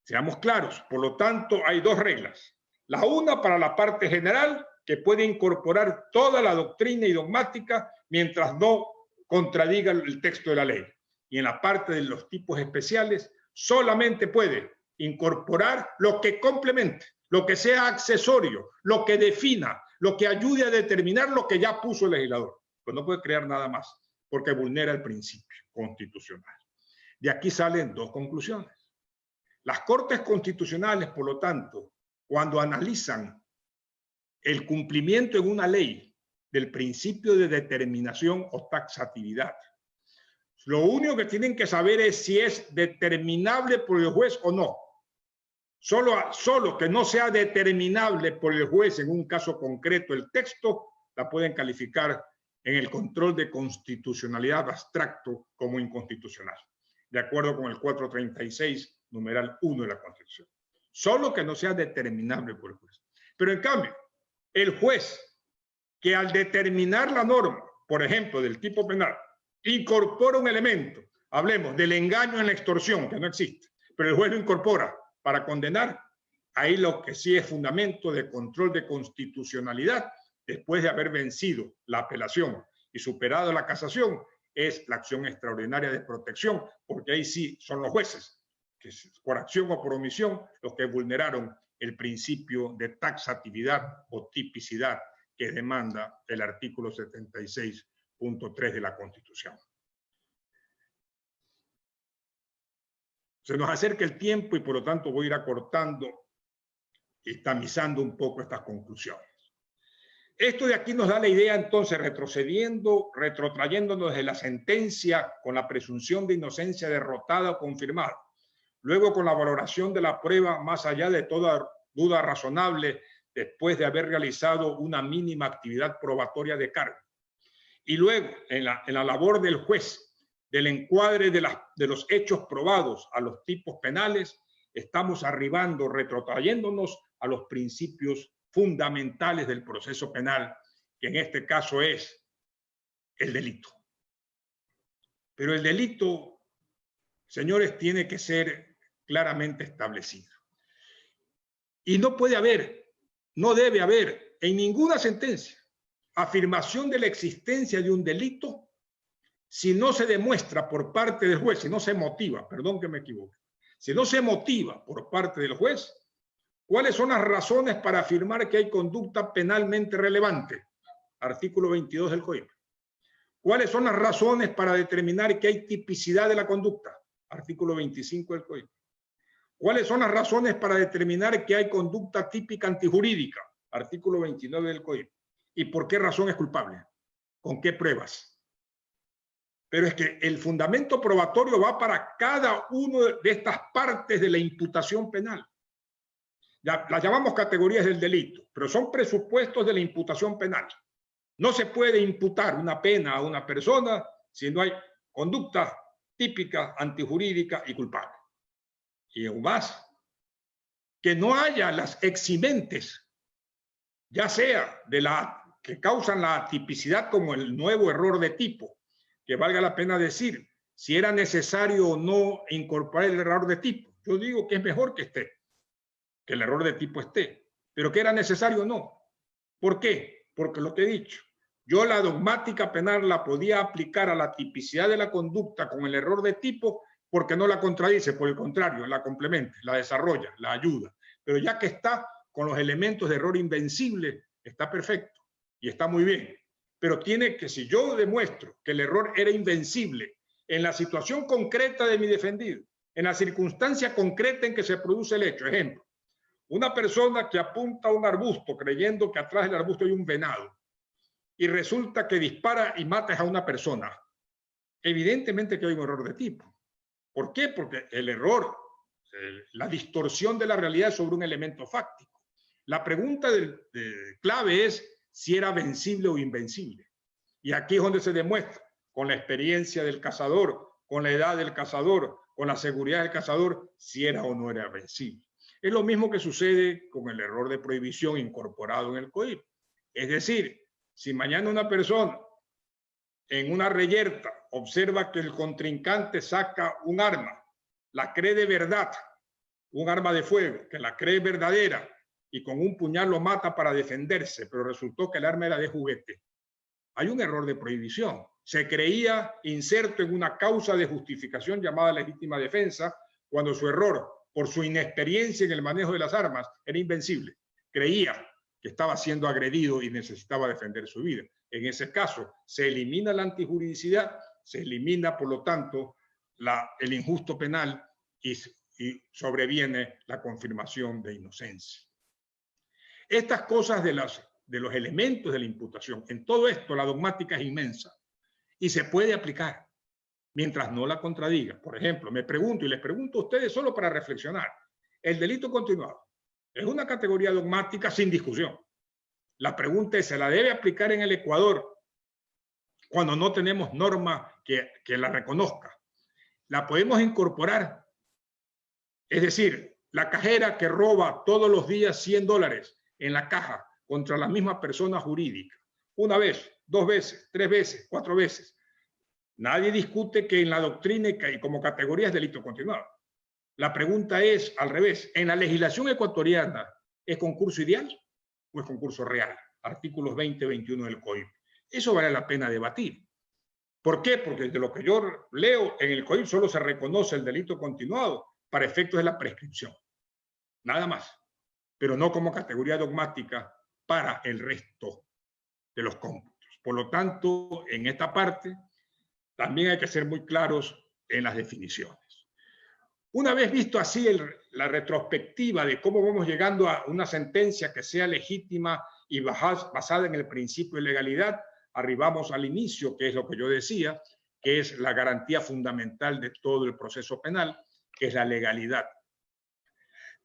Seamos claros, por lo tanto, hay 2 reglas. La una para la parte general, que puede incorporar toda la doctrina y dogmática mientras no contradiga el texto de la ley. Y en la parte de los tipos especiales, solamente puede incorporar lo que complemente, lo que sea accesorio, lo que defina, lo que ayude a determinar lo que ya puso el legislador. Pues no puede crear nada más, porque vulnera el principio constitucional. De aquí salen 2 conclusiones. Las Cortes Constitucionales, por lo tanto, cuando analizan el cumplimiento en una ley del principio de determinación o taxatividad, lo único que tienen que saber es si es determinable por el juez o no. Solo que no sea determinable por el juez en un caso concreto el texto, la pueden calificar en el control de constitucionalidad abstracto como inconstitucional, de acuerdo con el 436, numeral 1 de la Constitución. Solo que no sea determinable por el juez. Pero en cambio, el juez que al determinar la norma, por ejemplo, del tipo penal, incorpora un elemento Hablemos del engaño en la extorsión, que no existe, pero el juez lo incorpora para condenar. Ahí lo que sí es fundamento de control de constitucionalidad, después de haber vencido la apelación y superado la casación, es la acción extraordinaria de protección, porque ahí sí son los jueces, que por acción o por omisión, los que vulneraron el principio de taxatividad o tipicidad que demanda el artículo 76.3 de la Constitución. Se nos acerca el tiempo y por lo tanto voy a ir acortando y tamizando un poco estas conclusiones. Esto de aquí nos da la idea entonces, retrotrayéndonos de la sentencia con la presunción de inocencia derrotada o confirmada, luego con la valoración de la prueba más allá de toda duda razonable después de haber realizado una mínima actividad probatoria de cargo, y luego en la labor del juez, del encuadre de los hechos probados a los tipos penales, estamos arribando, retrotrayéndonos a los principios fundamentales del proceso penal, que en este caso es el delito. Pero el delito, señores, tiene que ser claramente establecido. Y no puede haber, no debe haber en ninguna sentencia afirmación de la existencia de un delito si no se demuestra por parte del juez, si no se motiva, perdón que me equivoque, si no se motiva por parte del juez, ¿cuáles son las razones para afirmar que hay conducta penalmente relevante? Artículo 22 del Código. ¿Cuáles son las razones para determinar que hay tipicidad de la conducta? Artículo 25 del Código. ¿Cuáles son las razones para determinar que hay conducta típica antijurídica? Artículo 29 del Código. ¿Y por qué razón es culpable? ¿Con qué pruebas? Pero es que el fundamento probatorio va para cada una de estas partes de la imputación penal. Las llamamos categorías del delito, pero son presupuestos de la imputación penal. No se puede imputar una pena a una persona si no hay conducta típica, antijurídica y culpable. Y aún más, que no haya las eximentes, ya sea de que causan la atipicidad como el nuevo error de tipo, que valga la pena decir si era necesario o no incorporar el error de tipo. Yo digo que es mejor que esté, que el error de tipo esté, pero que era necesario o no. ¿Por qué? Porque lo que he dicho, yo la dogmática penal la podía aplicar a la tipicidad de la conducta con el error de tipo porque no la contradice, por el contrario, la complementa, la desarrolla, la ayuda. Pero ya que está con los elementos de error invencible, está perfecto y está muy bien. Pero tiene que, si yo demuestro que el error era invencible en la situación concreta de mi defendido, en la circunstancia concreta en que se produce el hecho, ejemplo, una persona que apunta a un arbusto creyendo que atrás del arbusto hay un venado y resulta que dispara y mata a una persona, evidentemente que hay un error de tipo. ¿Por qué? Porque el error, la distorsión de la realidad sobre un elemento fáctico. La pregunta clave es si era vencible o invencible. Y aquí es donde se demuestra, con la experiencia del cazador, con la edad del cazador, con la seguridad del cazador, si era o no era vencible. Es lo mismo que sucede con el error de prohibición incorporado en el COIP. Es decir, si mañana una persona en una reyerta observa que el contrincante saca un arma, la cree de verdad, un arma de fuego, que la cree verdadera, y con un puñal lo mata para defenderse, pero resultó que el arma era de juguete. Hay un error de prohibición. Se creía inserto en una causa de justificación llamada legítima defensa, cuando su error, por su inexperiencia en el manejo de las armas, era invencible. Creía que estaba siendo agredido y necesitaba defender su vida. En ese caso, se elimina la antijuridicidad, se elimina, por lo tanto, el injusto penal y sobreviene la confirmación de inocencia. Estas cosas de los elementos de la imputación, en todo esto la dogmática es inmensa y se puede aplicar mientras no la contradiga. Por ejemplo, me pregunto y les pregunto a ustedes solo para reflexionar, el delito continuado es una categoría dogmática sin discusión. La pregunta es, ¿se la debe aplicar en el Ecuador cuando no tenemos norma que la reconozca? ¿La podemos incorporar? Es decir, la cajera que roba todos los días $100 en la caja contra la misma persona jurídica, una vez, 2 veces, 3 veces, 4 veces, Nadie discute que en la doctrina y como categoría es delito continuado. La pregunta es al revés. ¿En la legislación ecuatoriana es concurso ideal o es concurso real? Artículos 20 y 21 del COIP. Eso vale la pena debatir. ¿Por qué? Porque de lo que yo leo, en el COIP solo se reconoce el delito continuado para efectos de la prescripción. Nada más. Pero no como categoría dogmática para el resto de los cómputos. Por lo tanto, en esta parte también hay que ser muy claros en las definiciones. Una vez visto así la retrospectiva de cómo vamos llegando a una sentencia que sea legítima y basada en el principio de legalidad, arribamos al inicio, que es lo que yo decía, que es la garantía fundamental de todo el proceso penal, que es la legalidad.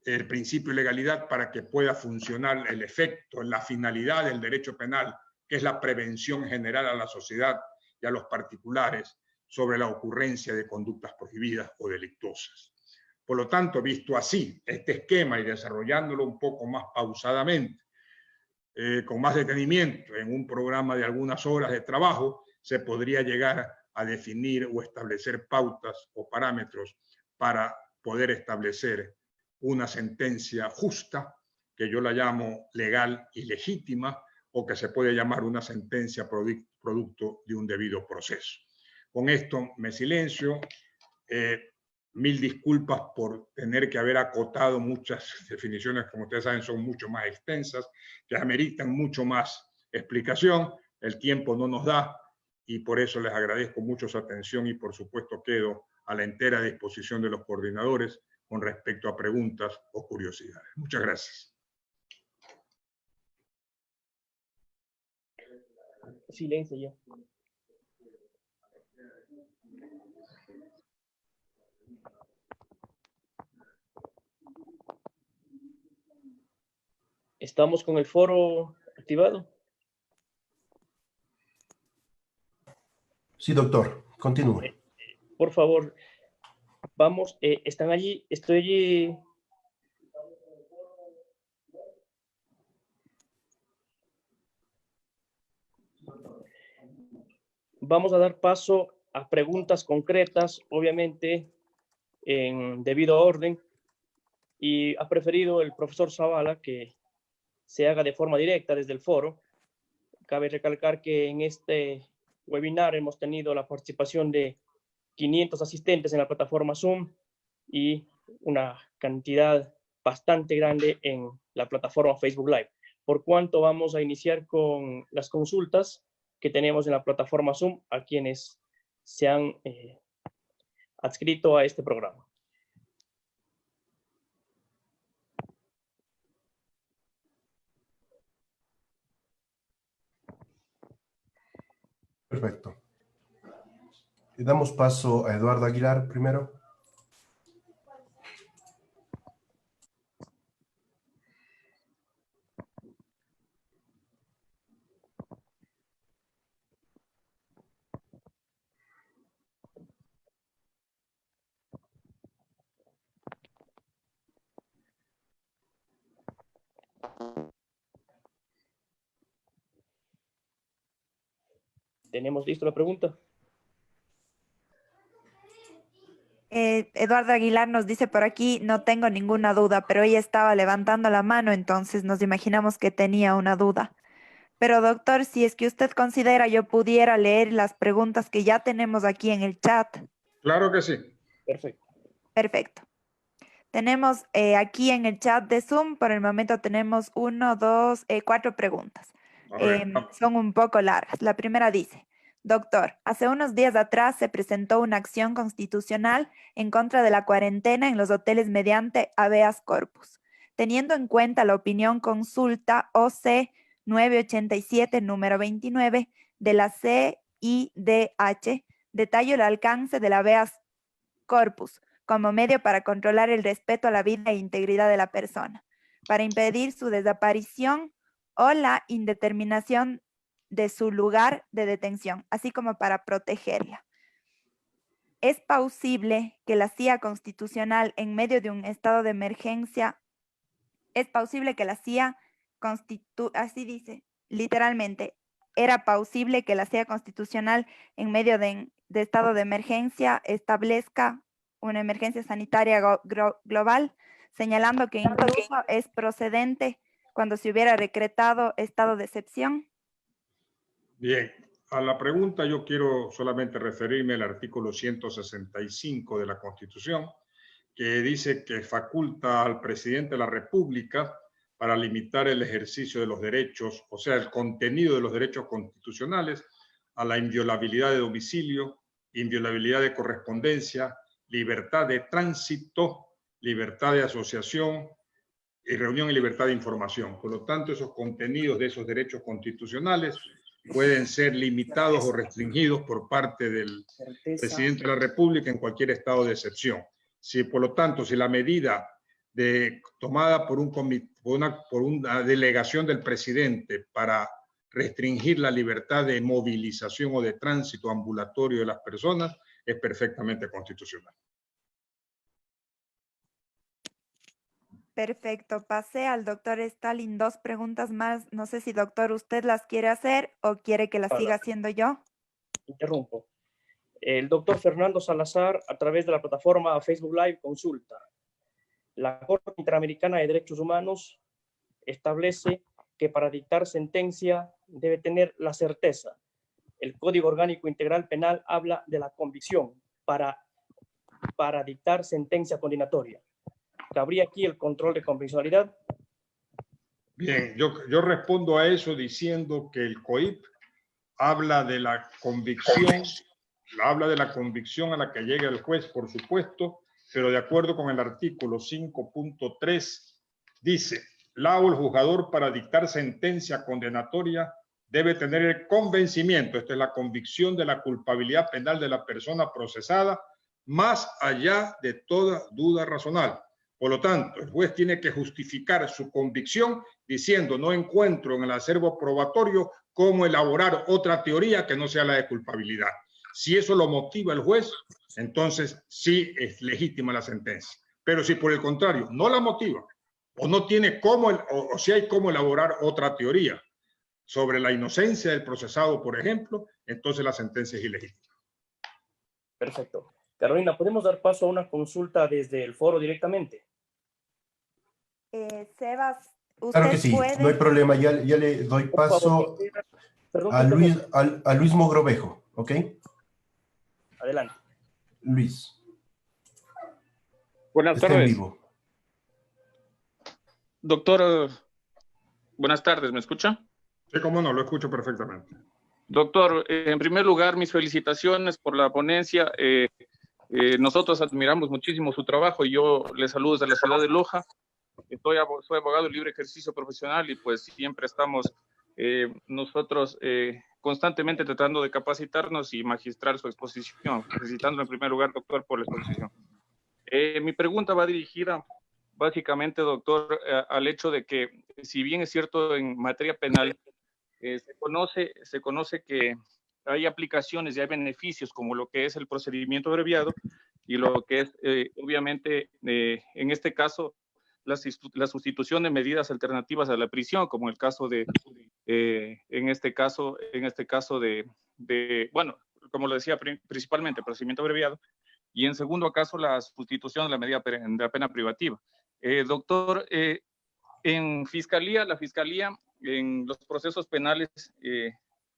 El principio de legalidad para que pueda funcionar el efecto, la finalidad del derecho penal, que es la prevención general a la sociedad y a los particulares sobre la ocurrencia de conductas prohibidas o delictuosas. Por lo tanto, visto así, este esquema y desarrollándolo un poco más pausadamente, con más detenimiento en un programa de algunas horas de trabajo, se podría llegar a definir o establecer pautas o parámetros para poder establecer una sentencia justa, que yo la llamo legal y legítima, o que se puede llamar una sentencia producto de un debido proceso. Con esto me silencio. Mil disculpas por tener que haber acotado muchas definiciones, como ustedes saben, son mucho más extensas, que ameritan mucho más explicación. El tiempo no nos da y por eso les agradezco mucho su atención y por supuesto quedo a la entera disposición de los coordinadores con respecto a preguntas o curiosidades. Muchas gracias. Silencio ya. ¿Estamos con el foro activado? Sí, doctor, continúe. Por favor, vamos, están allí, estoy allí. Vamos a dar paso a preguntas concretas, obviamente en debido orden, y ha preferido el profesor Zavala que se haga de forma directa desde el foro. Cabe recalcar que en este webinar hemos tenido la participación de 500 asistentes en la plataforma Zoom y una cantidad bastante grande en la plataforma Facebook Live. Por cuanto vamos a iniciar con las consultas que tenemos en la plataforma Zoom a quienes se han adscrito a este programa. Perfecto. Le damos paso a Eduardo Aguilar primero. ¿Tenemos listo la pregunta? Eduardo Aguilar nos dice por aquí, no tengo ninguna duda, pero ella estaba levantando la mano, entonces nos imaginamos que tenía una duda. Pero doctor, si es que usted considera, yo pudiera leer las preguntas que ya tenemos aquí en el chat. Claro que sí. Perfecto. Perfecto. Tenemos aquí en el chat de Zoom, por el momento tenemos 4 preguntas. Son un poco largas. La primera dice, doctor, hace unos días atrás se presentó una acción constitucional en contra de la cuarentena en los hoteles mediante habeas corpus. Teniendo en cuenta la opinión consulta OC 987, número 29, de la CIDH, detallo el alcance del habeas corpus como medio para controlar el respeto a la vida e integridad de la persona, para impedir su desaparición o la indeterminación de su lugar de detención, así como para protegerla. ¿Es plausible que la CIA constitucional en medio de un estado de emergencia, así dice, literalmente, era plausible que la CIA constitucional en medio de de estado de emergencia establezca una emergencia sanitaria global, señalando que incluso es procedente cuando se hubiera decretado estado de excepción? Bien, a la pregunta yo quiero solamente referirme al artículo 165 de la Constitución, que dice que faculta al presidente de la República para limitar el ejercicio de los derechos, o sea, el contenido de los derechos constitucionales, a la inviolabilidad de domicilio, inviolabilidad de correspondencia, libertad de tránsito, libertad de asociación y reunión y libertad de información. Por lo tanto, esos contenidos de esos derechos constitucionales pueden ser limitados o restringidos por parte del presidente de la República en cualquier estado de excepción. Si, por lo tanto, si la medida tomada por una delegación del presidente para restringir la libertad de movilización o de tránsito ambulatorio de las personas es perfectamente constitucional. Perfecto. Pasé al doctor Stalin 2 preguntas más. No sé si, doctor, usted las quiere hacer o quiere que las siga haciendo yo. Interrumpo. El doctor Fernando Salazar, a través de la plataforma Facebook Live, consulta. La Corte Interamericana de Derechos Humanos establece que para dictar sentencia debe tener la certeza. El Código Orgánico Integral Penal habla de la convicción para dictar sentencia condenatoria. ¿Cabría aquí el control de convencionalidad? Bien, yo respondo a eso diciendo que el COIP habla de la convicción a la que llega el juez, por supuesto, pero de acuerdo con el artículo 5.3 dice, la o el juzgador para dictar sentencia condenatoria debe tener el convencimiento, esta es la convicción de la culpabilidad penal de la persona procesada, más allá de toda duda razonable. Por lo tanto, el juez tiene que justificar su convicción diciendo no encuentro en el acervo probatorio cómo elaborar otra teoría que no sea la de culpabilidad. Si eso lo motiva el juez, entonces sí es legítima la sentencia. Pero si por el contrario no la motiva o no tiene cómo, o si hay cómo elaborar otra teoría sobre la inocencia del procesado, por ejemplo, entonces la sentencia es ilegítima. Perfecto. Carolina, ¿podemos dar paso a una consulta desde el foro directamente? Sebas, usted claro que sí, puede... no hay problema. Ya le doy paso a Luis Mogrovejo, ¿ok? Adelante. Luis. Buenas Está tardes. en vivo. Doctor, buenas tardes, ¿me escucha? Sí, cómo no, lo escucho perfectamente. Doctor, en primer lugar, mis felicitaciones por la ponencia. Nosotros admiramos muchísimo su trabajo y yo le saludo desde la ciudad de Loja. Soy abogado de libre ejercicio profesional y pues siempre estamos nosotros constantemente tratando de capacitarnos y magistrar su exposición. Felicitando en primer lugar, doctor, por la exposición. Mi pregunta va dirigida básicamente, doctor, al hecho de que, si bien es cierto en materia penal, se conoce que hay aplicaciones y hay beneficios como lo que es el procedimiento abreviado y lo que es, obviamente, en este caso, la sustitución de medidas alternativas a la prisión, como el caso de, en este caso de, bueno, como lo decía, principalmente procedimiento abreviado, y en segundo caso la sustitución de la medida de la pena privativa. Doctor, en fiscalía, la fiscalía en los procesos penales,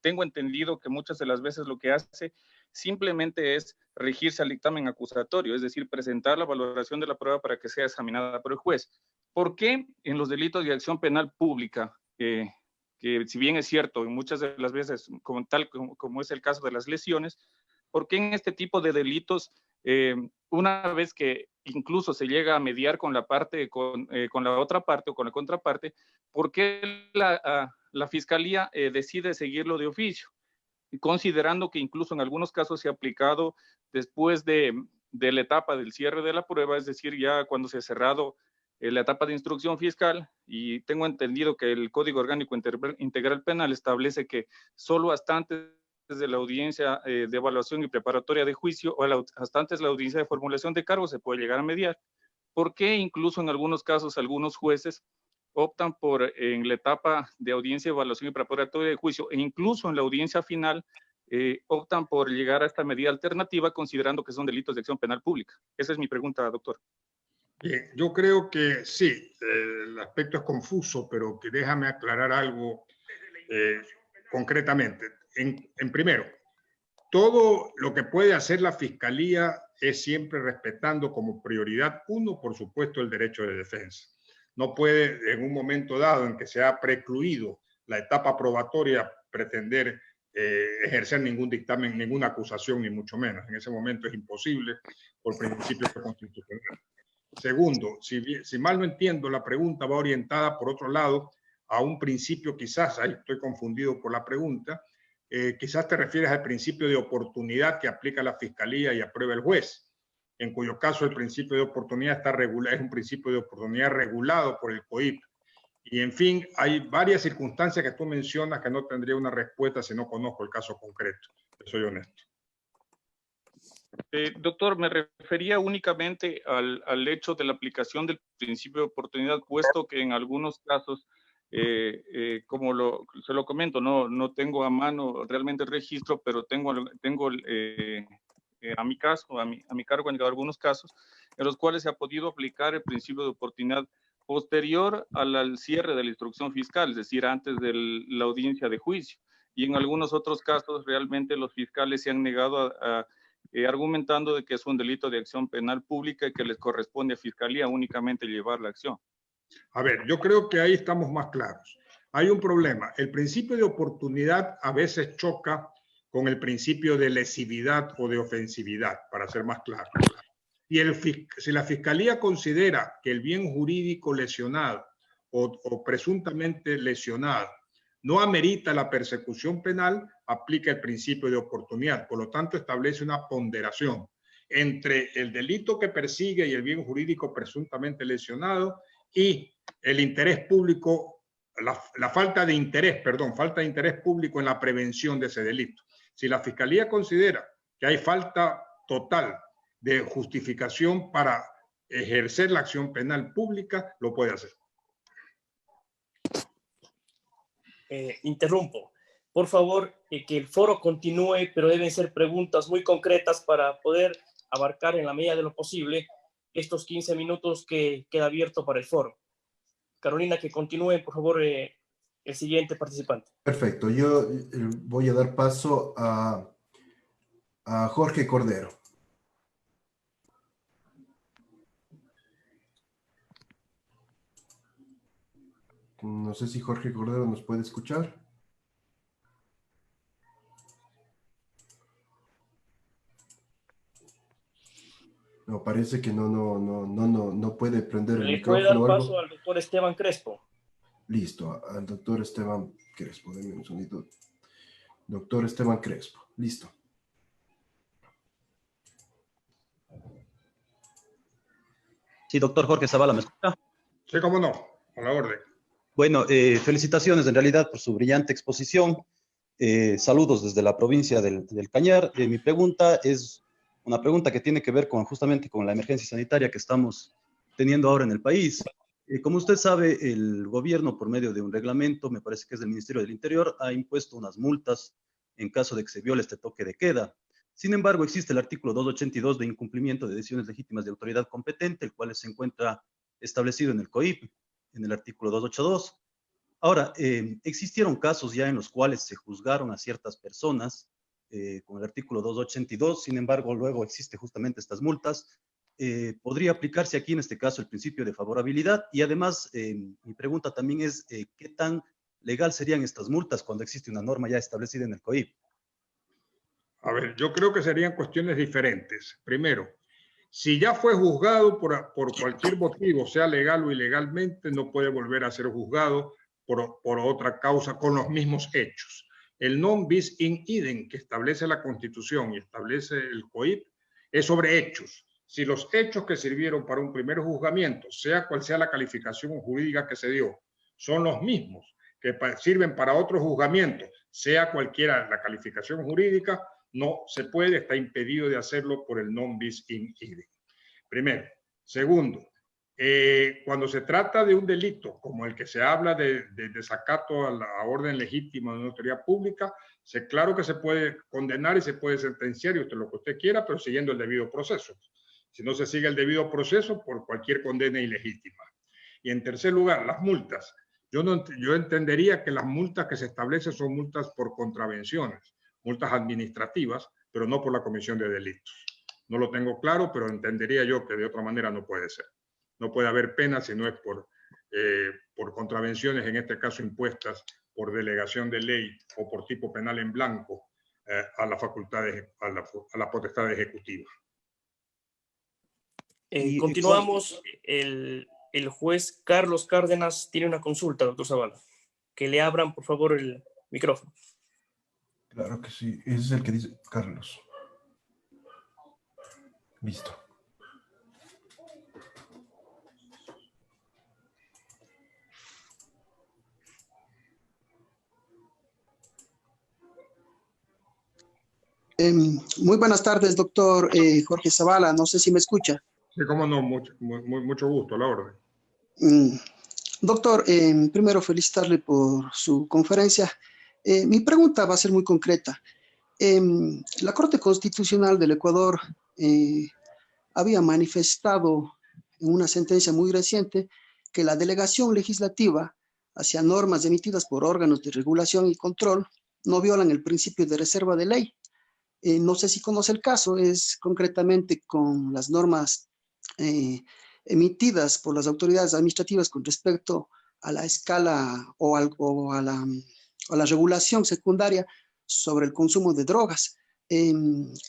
tengo entendido que muchas de las veces lo que hace simplemente es regirse al dictamen acusatorio, es decir, presentar la valoración de la prueba para que sea examinada por el juez. ¿Por qué en los delitos de acción penal pública, que si bien es cierto, muchas de las veces, como es el caso de las lesiones, por qué en este tipo de delitos, una vez que incluso se llega a mediar con la otra parte o con la contraparte, ¿por qué la fiscalía decide seguirlo de oficio? Considerando que incluso en algunos casos se ha aplicado después de la etapa del cierre de la prueba, es decir, ya cuando se ha cerrado la etapa de instrucción fiscal, y tengo entendido que el Código Orgánico Integral Penal establece que solo hasta antes de la audiencia de evaluación y preparatoria de juicio o hasta antes de la audiencia de formulación de cargos se puede llegar a mediar. ¿Por qué incluso en algunos casos algunos jueces optan por en la etapa de audiencia de evaluación y preparatoria de juicio e incluso en la audiencia final optan por llegar a esta medida alternativa considerando que son delitos de acción penal pública? Esa es mi pregunta, doctor. Bien, yo creo que sí, el aspecto es confuso, pero que déjame aclarar algo concretamente. En primero, todo lo que puede hacer la Fiscalía es siempre respetando como prioridad uno, por supuesto, el derecho de defensa. No puede, en un momento dado en que se ha precluido la etapa probatoria, pretender ejercer ningún dictamen, ninguna acusación, ni mucho menos. En ese momento es imposible por principio constitucional. Segundo, si mal no entiendo, la pregunta va orientada, por otro lado, a un principio, quizás, ahí estoy confundido por la pregunta, quizás te refieres al principio de oportunidad que aplica la Fiscalía y aprueba el juez, en cuyo caso el principio de oportunidad está regulado, es un principio de oportunidad regulado por el COIP. Y en fin, hay varias circunstancias que tú mencionas que no tendría una respuesta si no conozco el caso concreto. Soy honesto. Doctor, me refería únicamente al hecho de la aplicación del principio de oportunidad, puesto que en algunos casos, como se lo comento, no tengo a mano realmente el registro, pero tengo a mi cargo han llegado algunos casos en los cuales se ha podido aplicar el principio de oportunidad posterior al cierre de la instrucción fiscal, es decir, antes de la audiencia de juicio. Y en algunos otros casos, realmente los fiscales se han negado argumentando de que es un delito de acción penal pública y que les corresponde a Fiscalía únicamente llevar la acción. A ver, yo creo que ahí estamos más claros. Hay un problema. El principio de oportunidad a veces choca con el principio de lesividad o de ofensividad, para ser más claro. Si la Fiscalía considera que el bien jurídico lesionado o presuntamente lesionado no amerita la persecución penal, aplica el principio de oportunidad. Por lo tanto, establece una ponderación entre el delito que persigue y el bien jurídico presuntamente lesionado y el interés público, la falta de interés público en la prevención de ese delito. Si la Fiscalía considera que hay falta total de justificación para ejercer la acción penal pública, lo puede hacer. Interrumpo. Por favor, que el foro continúe, pero deben ser preguntas muy concretas para poder abarcar en la medida de lo posible estos 15 minutos que queda abierto para el foro. Carolina, que continúe, por favor, el siguiente participante. Perfecto. Yo voy a dar paso a Jorge Cordero. No sé si Jorge Cordero nos puede escuchar. No, parece que no puede prender el micrófono. Le puede dar paso al doctor Esteban Crespo. Listo, al doctor Esteban Crespo. Denme un segundito. Doctor Esteban Crespo. Listo. Sí, doctor Jorge Zavala, ¿me escucha? Sí, cómo no, a la orden. Bueno, felicitaciones en realidad por su brillante exposición. Saludos desde la provincia del Cañar. Mi pregunta es una pregunta que tiene que ver justamente con la emergencia sanitaria que estamos teniendo ahora en el país. Como usted sabe, el gobierno, por medio de un reglamento, me parece que es del Ministerio del Interior, ha impuesto unas multas en caso de que se viole este toque de queda. Sin embargo, existe el artículo 282 de incumplimiento de decisiones legítimas de autoridad competente, el cual se encuentra establecido en el COIP, en el artículo 282. Ahora, existieron casos ya en los cuales se juzgaron a ciertas personas con el artículo 282, sin embargo, luego existe justamente estas multas. ¿Podría aplicarse aquí en este caso el principio de favorabilidad? Y además, mi pregunta también es, ¿qué tan legal serían estas multas cuando existe una norma ya establecida en el COIP? A ver, yo creo que serían cuestiones diferentes. Primero, si ya fue juzgado por cualquier motivo, sea legal o ilegalmente, no puede volver a ser juzgado por otra causa con los mismos hechos. El non bis in idem que establece la Constitución y establece el COIP es sobre hechos. Si los hechos que sirvieron para un primer juzgamiento, sea cual sea la calificación jurídica que se dio, son los mismos que sirven para otro juzgamiento, sea cualquiera la calificación jurídica, no se puede, está impedido de hacerlo por el non bis in idem. Primero. Segundo, Cuando se trata de un delito como el que se habla de desacato a la orden legítima de una autoridad pública, claro que se puede condenar y se puede sentenciar y usted lo que usted quiera, pero siguiendo el debido proceso. Si no se sigue el debido proceso, por cualquier condena ilegítima. Y en tercer lugar, las multas. Yo entendería que las multas que se establecen son multas por contravenciones, multas administrativas, pero no por la comisión de delitos. No lo tengo claro, pero entendería yo que de otra manera no puede ser. No puede haber pena si no es por contravenciones, en este caso impuestas por delegación de ley o por tipo penal en blanco a las facultades, a la potestad ejecutiva. Continuamos. El juez Carlos Cárdenas tiene una consulta, doctor Zavala. Que le abran, por favor, el micrófono. Claro que sí. Ese es el que dice Carlos. Listo. Muy buenas tardes, doctor Jorge Zavala. No sé si me escucha. Sí, cómo no, mucho gusto, a la orden. Doctor, primero felicitarle por su conferencia. Mi pregunta va a ser muy concreta. La Corte Constitucional del Ecuador había manifestado en una sentencia muy reciente que la delegación legislativa hacia normas emitidas por órganos de regulación y control no violan el principio de reserva de ley. No sé si conoce el caso, es concretamente con las normas emitidas por las autoridades administrativas con respecto a la escala o a la regulación secundaria sobre el consumo de drogas.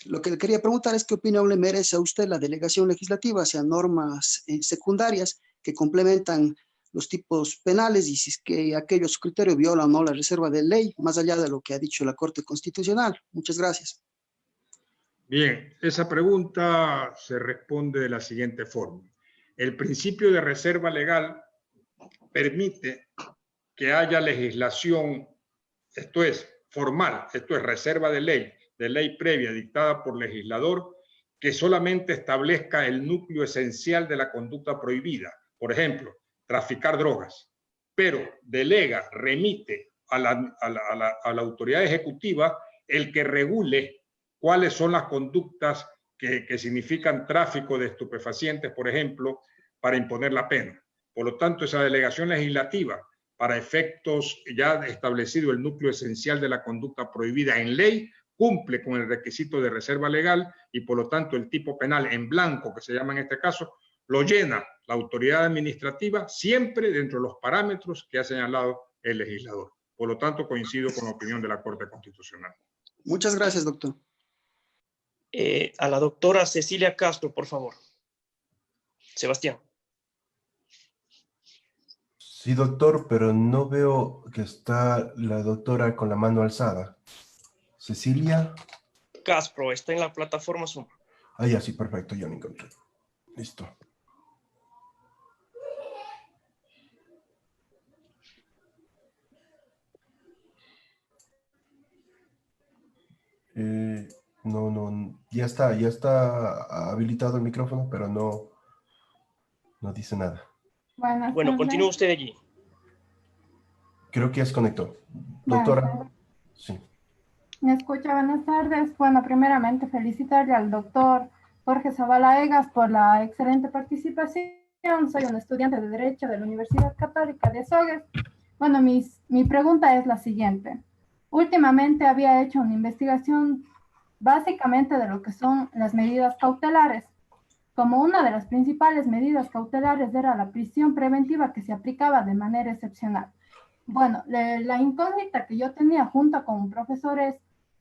Lo que le quería preguntar es qué opinión le merece a usted la delegación legislativa hacia normas secundarias que complementan los tipos penales y si es que aquellos criterios violan o no la reserva de ley, más allá de lo que ha dicho la Corte Constitucional. Muchas gracias. Bien, esa pregunta se responde de la siguiente forma. El principio de reserva legal permite que haya legislación, esto es formal, esto es reserva de ley previa dictada por legislador, que solamente establezca el núcleo esencial de la conducta prohibida. Por ejemplo, traficar drogas, pero delega, remite a la autoridad ejecutiva el que regule cuáles son las conductas que significan tráfico de estupefacientes, por ejemplo, para imponer la pena. Por lo tanto, esa delegación legislativa, para efectos ya establecido el núcleo esencial de la conducta prohibida en ley, cumple con el requisito de reserva legal y, por lo tanto, el tipo penal en blanco, que se llama en este caso, lo llena la autoridad administrativa siempre dentro de los parámetros que ha señalado el legislador. Por lo tanto, coincido con la opinión de la Corte Constitucional. Muchas gracias, doctor. A la doctora Cecilia Castro, por favor. Sebastián. Sí, doctor, pero no veo que está la doctora con la mano alzada. Cecilia. Castro, está en la plataforma Zoom. Ah, ya, sí, perfecto, ya me encontré. Listo. No, ya está habilitado el micrófono, pero no dice nada. Bueno, continúe usted allí. Creo que ya se conectó. Doctora. Bueno, Sí. ¿me escucha? Buenas tardes. Bueno, primeramente felicitarle al doctor Jorge Zavala Egas por la excelente participación. Soy un estudiante de Derecho de la Universidad Católica de Azogues. Bueno, mi pregunta es la siguiente. Últimamente había hecho una investigación básicamente de lo que son las medidas cautelares. Como una de las principales medidas cautelares era la prisión preventiva que se aplicaba de manera excepcional. Bueno, la incógnita que yo tenía junto con un profesor es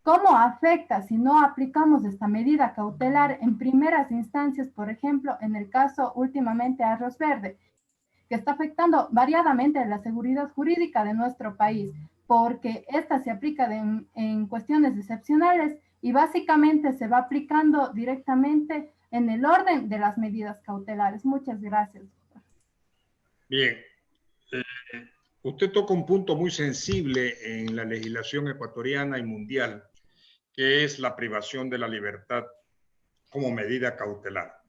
cómo afecta si no aplicamos esta medida cautelar en primeras instancias, por ejemplo, en el caso últimamente Arroz Verde, que está afectando variadamente la seguridad jurídica de nuestro país, porque esta se aplica en cuestiones excepcionales y básicamente se va aplicando directamente en el orden de las medidas cautelares. Muchas gracias, doctor. Bien. Usted toca un punto muy sensible en la legislación ecuatoriana y mundial, que es la privación de la libertad como medida cautelar.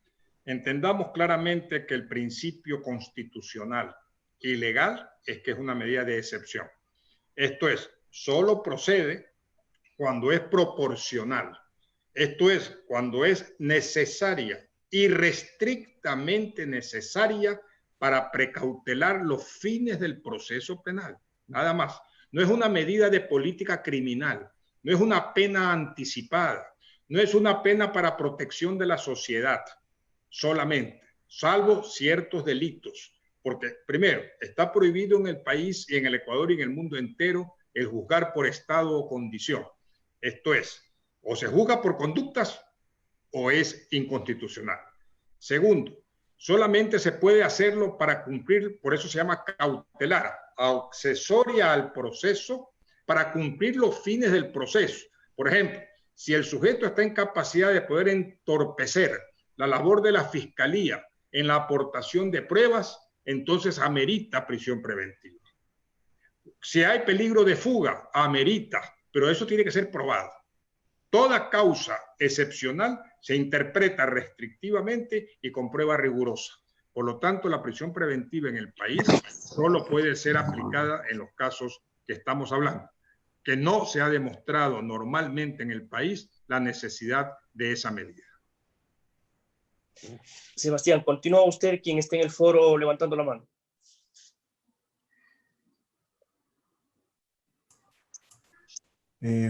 Entendamos claramente que el principio constitucional y legal es que es una medida de excepción. Esto es, solo procede cuando es proporcional. Esto es, cuando es necesaria, irrestrictamente necesaria para precautelar los fines del proceso penal. Nada más. No es una medida de política criminal, no es una pena anticipada, no es una pena para protección de la sociedad solamente, salvo ciertos delitos. Porque, primero, está prohibido en el país y en el Ecuador y en el mundo entero el juzgar por estado o condición. Esto es, o se juzga por conductas o es inconstitucional. Segundo, solamente se puede hacerlo para cumplir, por eso se llama cautelar, accesoria al proceso para cumplir los fines del proceso. Por ejemplo, si el sujeto está en capacidad de poder entorpecer la labor de la fiscalía en la aportación de pruebas, entonces amerita prisión preventiva. Si hay peligro de fuga, amerita, pero eso tiene que ser probado. Toda causa excepcional se interpreta restrictivamente y con prueba rigurosa. Por lo tanto, la prisión preventiva en el país solo puede ser aplicada en los casos que estamos hablando, que no se ha demostrado normalmente en el país la necesidad de esa medida. Sebastián, continúa usted, quien esté en el foro levantando la mano.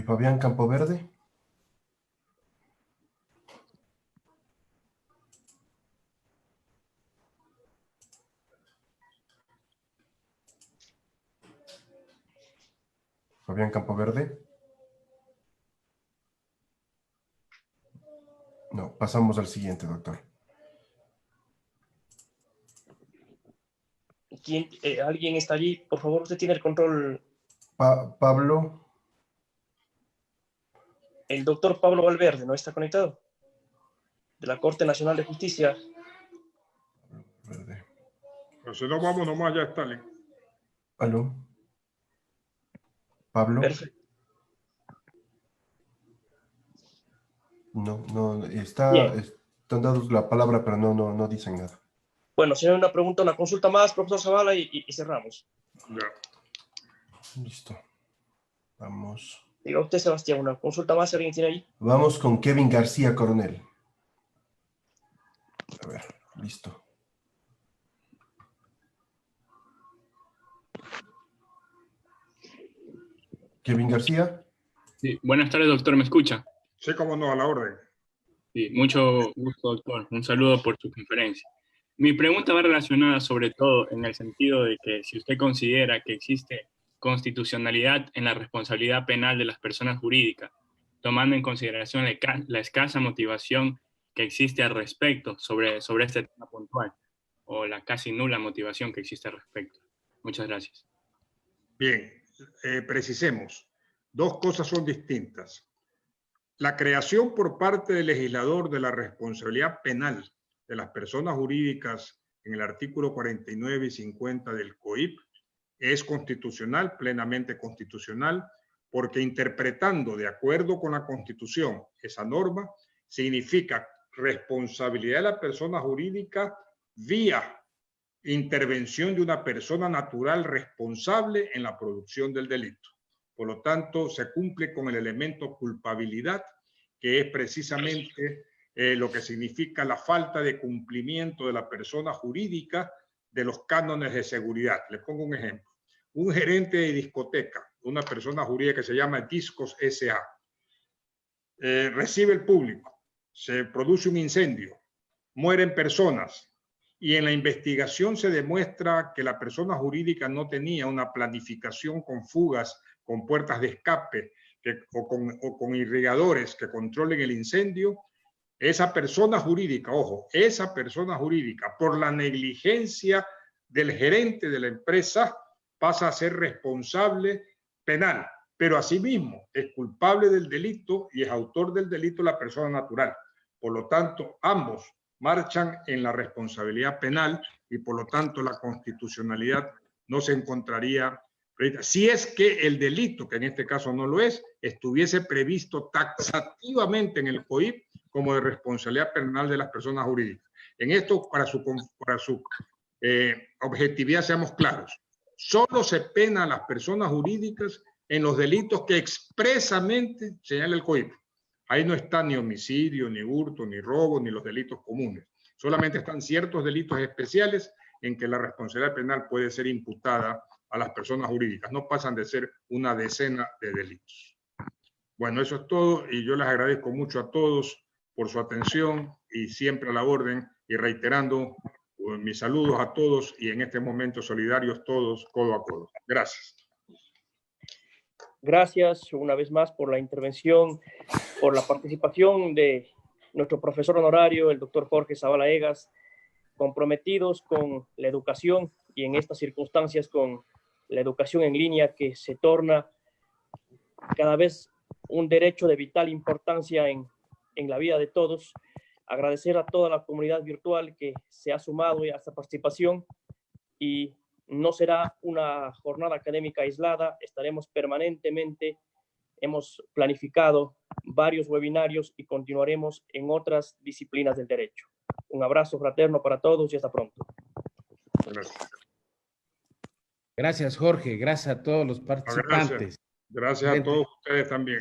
Fabián Campoverde. Fabián Campoverde. No, pasamos al siguiente, doctor. ¿Alguien está allí? Por favor, usted tiene el control. Pablo. El doctor Pablo Valverde, ¿no está conectado? De la Corte Nacional de Justicia. Pero si no, vamos nomás, ya está. ¿Aló? ¿Pablo? Perfecto. No, están dados la palabra, pero no dicen nada. Bueno, si hay una pregunta, una consulta más, profesor Zavala, y cerramos. Ya. Listo. Vamos. Diga usted, Sebastián, una consulta más, ¿alguien tiene ahí? Vamos con Kevin García Coronel. A ver, listo. Kevin García. Sí, buenas tardes, doctor, ¿me escucha? Sí, cómo no, a la orden. Sí, mucho gusto, doctor. Un saludo por su conferencia. Mi pregunta va relacionada sobre todo en el sentido de que si usted considera que existe constitucionalidad en la responsabilidad penal de las personas jurídicas, tomando en consideración la escasa motivación que existe al respecto sobre este tema puntual, o la casi nula motivación que existe al respecto. Muchas gracias. Bien, precisemos. Dos cosas son distintas. La creación por parte del legislador de la responsabilidad penal de las personas jurídicas en el artículo 49 y 50 del COIP es constitucional, plenamente constitucional, porque interpretando de acuerdo con la Constitución esa norma, significa responsabilidad de la persona jurídica vía intervención de una persona natural responsable en la producción del delito. Por lo tanto, se cumple con el elemento culpabilidad, que es precisamente lo que significa la falta de cumplimiento de la persona jurídica de los cánones de seguridad. Le pongo un ejemplo. Un gerente de discoteca, una persona jurídica que se llama Discos S.A., recibe el público, se produce un incendio, mueren personas, y en la investigación se demuestra que la persona jurídica no tenía una planificación con fugas, con puertas de escape o con irrigadores que controlen el incendio. Esa persona jurídica, ojo, esa persona jurídica, por la negligencia del gerente de la empresa, pasa a ser responsable penal, pero asimismo es culpable del delito y es autor del delito la persona natural. Por lo tanto, ambos marchan en la responsabilidad penal y por lo tanto la constitucionalidad no se encontraría, si es que el delito, que en este caso no lo es, estuviese previsto taxativamente en el COIP como de responsabilidad penal de las personas jurídicas. En esto, para su objetividad, seamos claros. Solo se pena a las personas jurídicas en los delitos que expresamente señala el COIP. Ahí no está ni homicidio, ni hurto, ni robo, ni los delitos comunes. Solamente están ciertos delitos especiales en que la responsabilidad penal puede ser imputada a las personas jurídicas. No pasan de ser una decena de delitos. Bueno, eso es todo y yo les agradezco mucho a todos por su atención y siempre a la orden y reiterando mis saludos a todos y en este momento solidarios todos, codo a codo. Gracias. Gracias una vez más por la intervención, por la participación de nuestro profesor honorario, el doctor Jorge Zavala Egas, comprometidos con la educación y en estas circunstancias con la educación en línea que se torna cada vez un derecho de vital importancia en la vida de todos. Agradecer a toda la comunidad virtual que se ha sumado a esta participación y no será una jornada académica aislada, estaremos permanentemente, hemos planificado varios webinarios y continuaremos en otras disciplinas del derecho. Un abrazo fraterno para todos y hasta pronto. Gracias. Gracias, Jorge. Gracias a todos los participantes. Gracias a todos ustedes también.